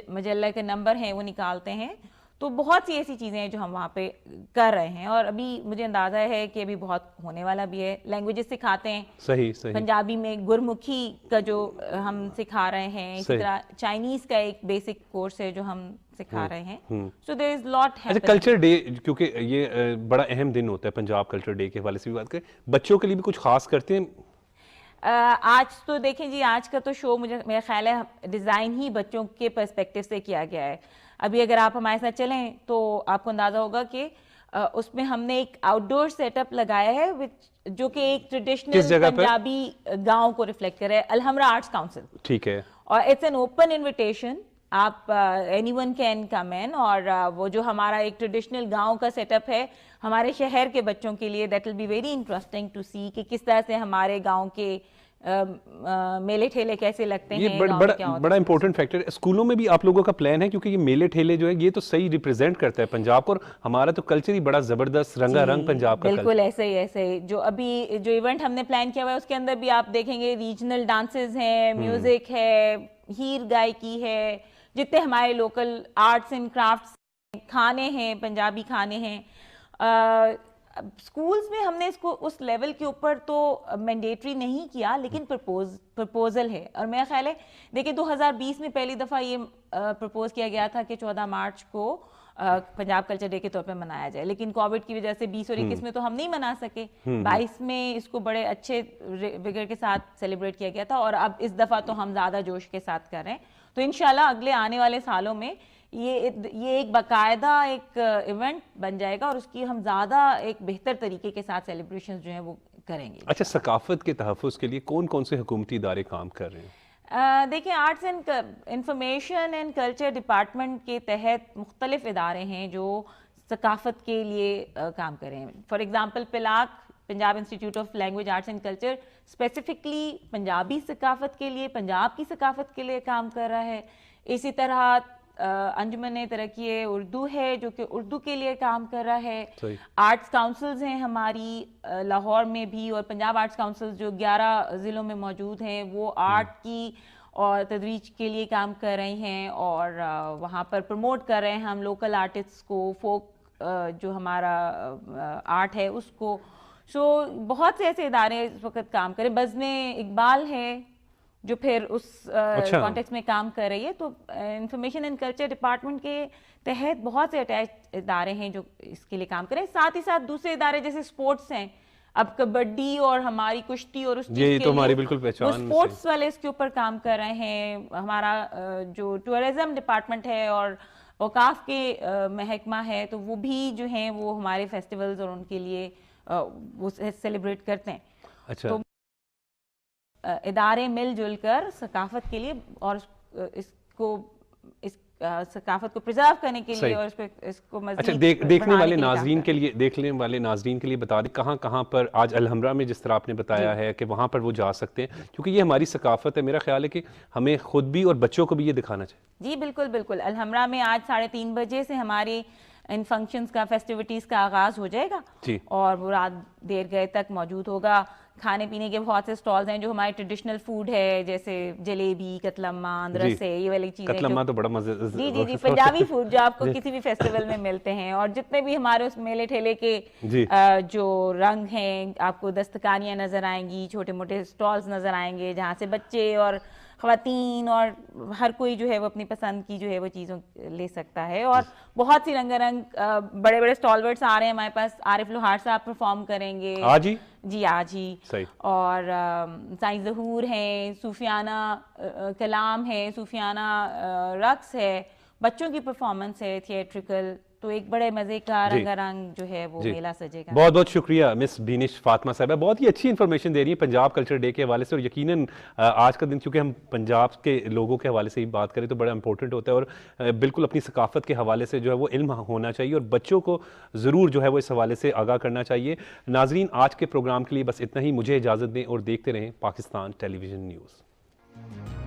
मजल्ला के नंबर हैं वो निकालते हैं। तो बहुत सी ऐसी चीज़ें हैं जो हम वहाँ पे कर रहे हैं और अभी मुझे अंदाज़ा है कि अभी बहुत होने वाला भी है। लैंग्वेजेस सिखाते हैं, सही पंजाबी में गुरमुखी का जो हम सिखा रहे हैं, इसी तरह चाइनीज़ का एक बेसिक कोर्स है जो हम सिखा रहे हैं। So there is lot happening. अच्छा, कल्चर डे, क्योंकि ये बड़ा अहम दिन होता है पंजाब कल्चर डे के हवाले से भी बात करें, बच्चों के लिए भी कुछ खास करते हैं? आज तो देखें जी, आज का तो शो मेरा ख्याल है डिज़ाइन ही बच्चों के पर्सपेक्टिव से किया गया है। अभी अगर आप हमारे साथ चलें तो आपको अंदाज़ा होगा कि उसमें हमने एक आउटडोर सेटअप लगाया है जो कि एक ट्रेडिशनल पंजाबी गांव को रिफ्लेक्ट करे, अलहमरा आर्ट्स काउंसिल। ठीक है। और इट्स एन ओपन इनविटेशन, आप एनीवन कैन कम इन। और वो जो हमारा एक ट्रेडिशनल गांव का सेटअप है हमारे शहर के बच्चों के लिए, that will be very interesting to see कि किस तरह से हमारे गांव के मेले ठेले कैसे लगते ये हैं, बड़ा गाँव में क्या बड़ा होता बड़ा इंपॉर्टेंट फैक्टर है। स्कूलों में भी आप लोगों का प्लान है, क्योंकि ये मेले ठेले जो है ये तो सही रिप्रेजेंट करता है पंजाब को, और हमारा तो कल्चर ही बड़ा जबरदस्त रंगारंग जी, पंजाब का बिल्कुल ऐसे ही जो अभी जो इवेंट हमने प्लान किया हुआ है उसके अंदर भी आप देखेंगे रीजनल डांसेस हैं, म्यूजिक है, हीर गायकी है, जितने हमारे लोकल आर्ट्स एंड क्राफ्ट्स, खाने हैं, पंजाबी खाने हैं। स्कूल्स में हमने इसको उस लेवल के ऊपर तो मैंडेटरी नहीं किया, लेकिन प्रपोजल है। और मेरा ख्याल है देखिए 2020 में पहली दफ़ा ये प्रपोज किया गया था कि 14 मार्च को पंजाब कल्चर डे के तौर पे मनाया जाए, लेकिन कोविड की वजह से 20 और 21 में तो हम नहीं मना सके। 22 में इसको बड़े अच्छे विगर के साथ सेलिब्रेट किया गया था, और अब इस दफ़ा तो हम ज़्यादा जोश के साथ कर रहे हैं। तो इंशाल्लाह अगले आने वाले सालों में ये एक बाकायदा एक इवेंट बन जाएगा, और उसकी हम ज़्यादा एक बेहतर तरीके के साथ सेलिब्रेशन जो है वो करेंगे। अच्छा, सकाफत के तहफ़्फ़ुज़ के लिए कौन कौन से हुकूमती इदारे काम कर रहे हैं? देखिए, arts and information and culture department के तहत मुख्तलिफ इदारे हैं जो सकाफत के लिए काम कर रहे हैं। For example PILAC, Punjab institute of language arts and culture, specifically Punjabi सकाफत के लिए, पंजाब की सकाफत के लिए काम कर रहा है। इसी तरह अंजुमन तरक्की उर्दू है जो कि उर्दू के लिए काम कर रहा है। आर्ट्स काउंसिल्स हैं हमारी लाहौर में भी, और पंजाब आर्ट्स काउंसिल्स जो 11 ज़िलों में मौजूद हैं वो आर्ट की और तदरीज के लिए काम कर रहे हैं, और वहाँ पर प्रमोट कर रहे हैं हम लोकल आर्टिस्ट्स को, फोक जो हमारा आर्ट है उसको। सो बहुत से ऐसे इदारे इस वक्त काम करें। बज़्म इकबाल है जो फिर उस कॉन्टेक्स्ट में काम कर रही है। तो इंफॉर्मेशन एंड कल्चर डिपार्टमेंट के तहत बहुत से अटैच इदारे हैं जो इसके लिए काम करें। साथ ही साथ दूसरे इदारे जैसे स्पोर्ट्स हैं, अब कबड्डी और हमारी कुश्ती और उस चीज़ के तो हमारी लिए बिल्कुल वो पहचान स्पोर्ट्स वाले इसके ऊपर काम कर रहे हैं। हमारा जो टूरिज्म डिपार्टमेंट है और औकाफ के महकमा है, तो वो भी जो हैं वो हमारे फेस्टिवल्स और उनके लिए वो सेलिब्रेट करते हैं। अच्छा, तो इदारे मिलजुल कर सकाफत के लिए और इस सकाफत को प्रिजर्व करने के लिए और इसको अच्छा, मज़ीद देखने वाले बढ़ाने के लिए काम नाजरीन कर के लिए बता दें कहाँ कहाँ पर आज अलहमरा में जिस तरह आपने बताया है कि वहाँ पर वो जा सकते हैं, क्योंकि ये हमारी सकाफत है। मेरा ख्याल है कि हमें खुद भी और बच्चों को भी ये दिखाना चाहिए। जी बिल्कुल बिल्कुल। अलहमरा में आज 3:30 बजे से हमारे इन फंक्शंस का, फेस्टिविटीज़ का आगाज़ हो जाएगा जी, और वो रात देर गए तक मौजूद होगा। खाने पीने के बहुत से स्टॉल्स हैं जो हमारे ट्रेडिशनल फूड है, जैसे जलेबी, कतलम्मा, अंदरसे, ये वाली चीज़ें। कतलम्मा तो बड़ा मजे। जी पंजाबी फूड जो आपको किसी भी फेस्टिवल में मिलते हैं, और जितने भी हमारे उस मेले ठेले के जो रंग हैं, आपको दस्तकानियाँ नज़र आएंगी, छोटे मोटे स्टॉल्स नज़र आएंगे जहाँ से बच्चे और ख़वातीन और हर कोई जो है वो अपनी पसंद की जो है वो चीज़ों ले सकता है। और बहुत सी रंगारंग बड़े बड़े स्टॉलवर्ड्स आ रहे हैं हमारे पास। आरिफ लोहार साहब परफॉर्म करेंगे आज ही सही। और साइंस ज़हूर हैं, सूफियाना कलाम है, सूफियाना रक्स है, बच्चों की परफॉर्मेंस है थिएट्रिकल। तो एक बड़े मजे का रंगारंग जो है वो मेला सजेगा। बहुत बहुत शुक्रिया मिस बीनिश फातिमा साहिबा, बहुत ही अच्छी इन्फॉर्मेशन दे रही है पंजाब कल्चर डे के हवाले से। और यकीनन आज का दिन चूंकि हम पंजाब के लोगों के हवाले से ही बात करें तो बड़ा इंपॉर्टेंट होता है, और बिल्कुल अपनी सकाफत के हवाले से जो है वो इल्म होना चाहिए, और बच्चों को ज़रूर जो है वो इस हवाले से आगाह करना चाहिए। नाजरीन, आज के प्रोग्राम के लिए बस इतना ही। मुझे इजाज़त दें और देखते रहें पाकिस्तान टेलीविज़न न्यूज़।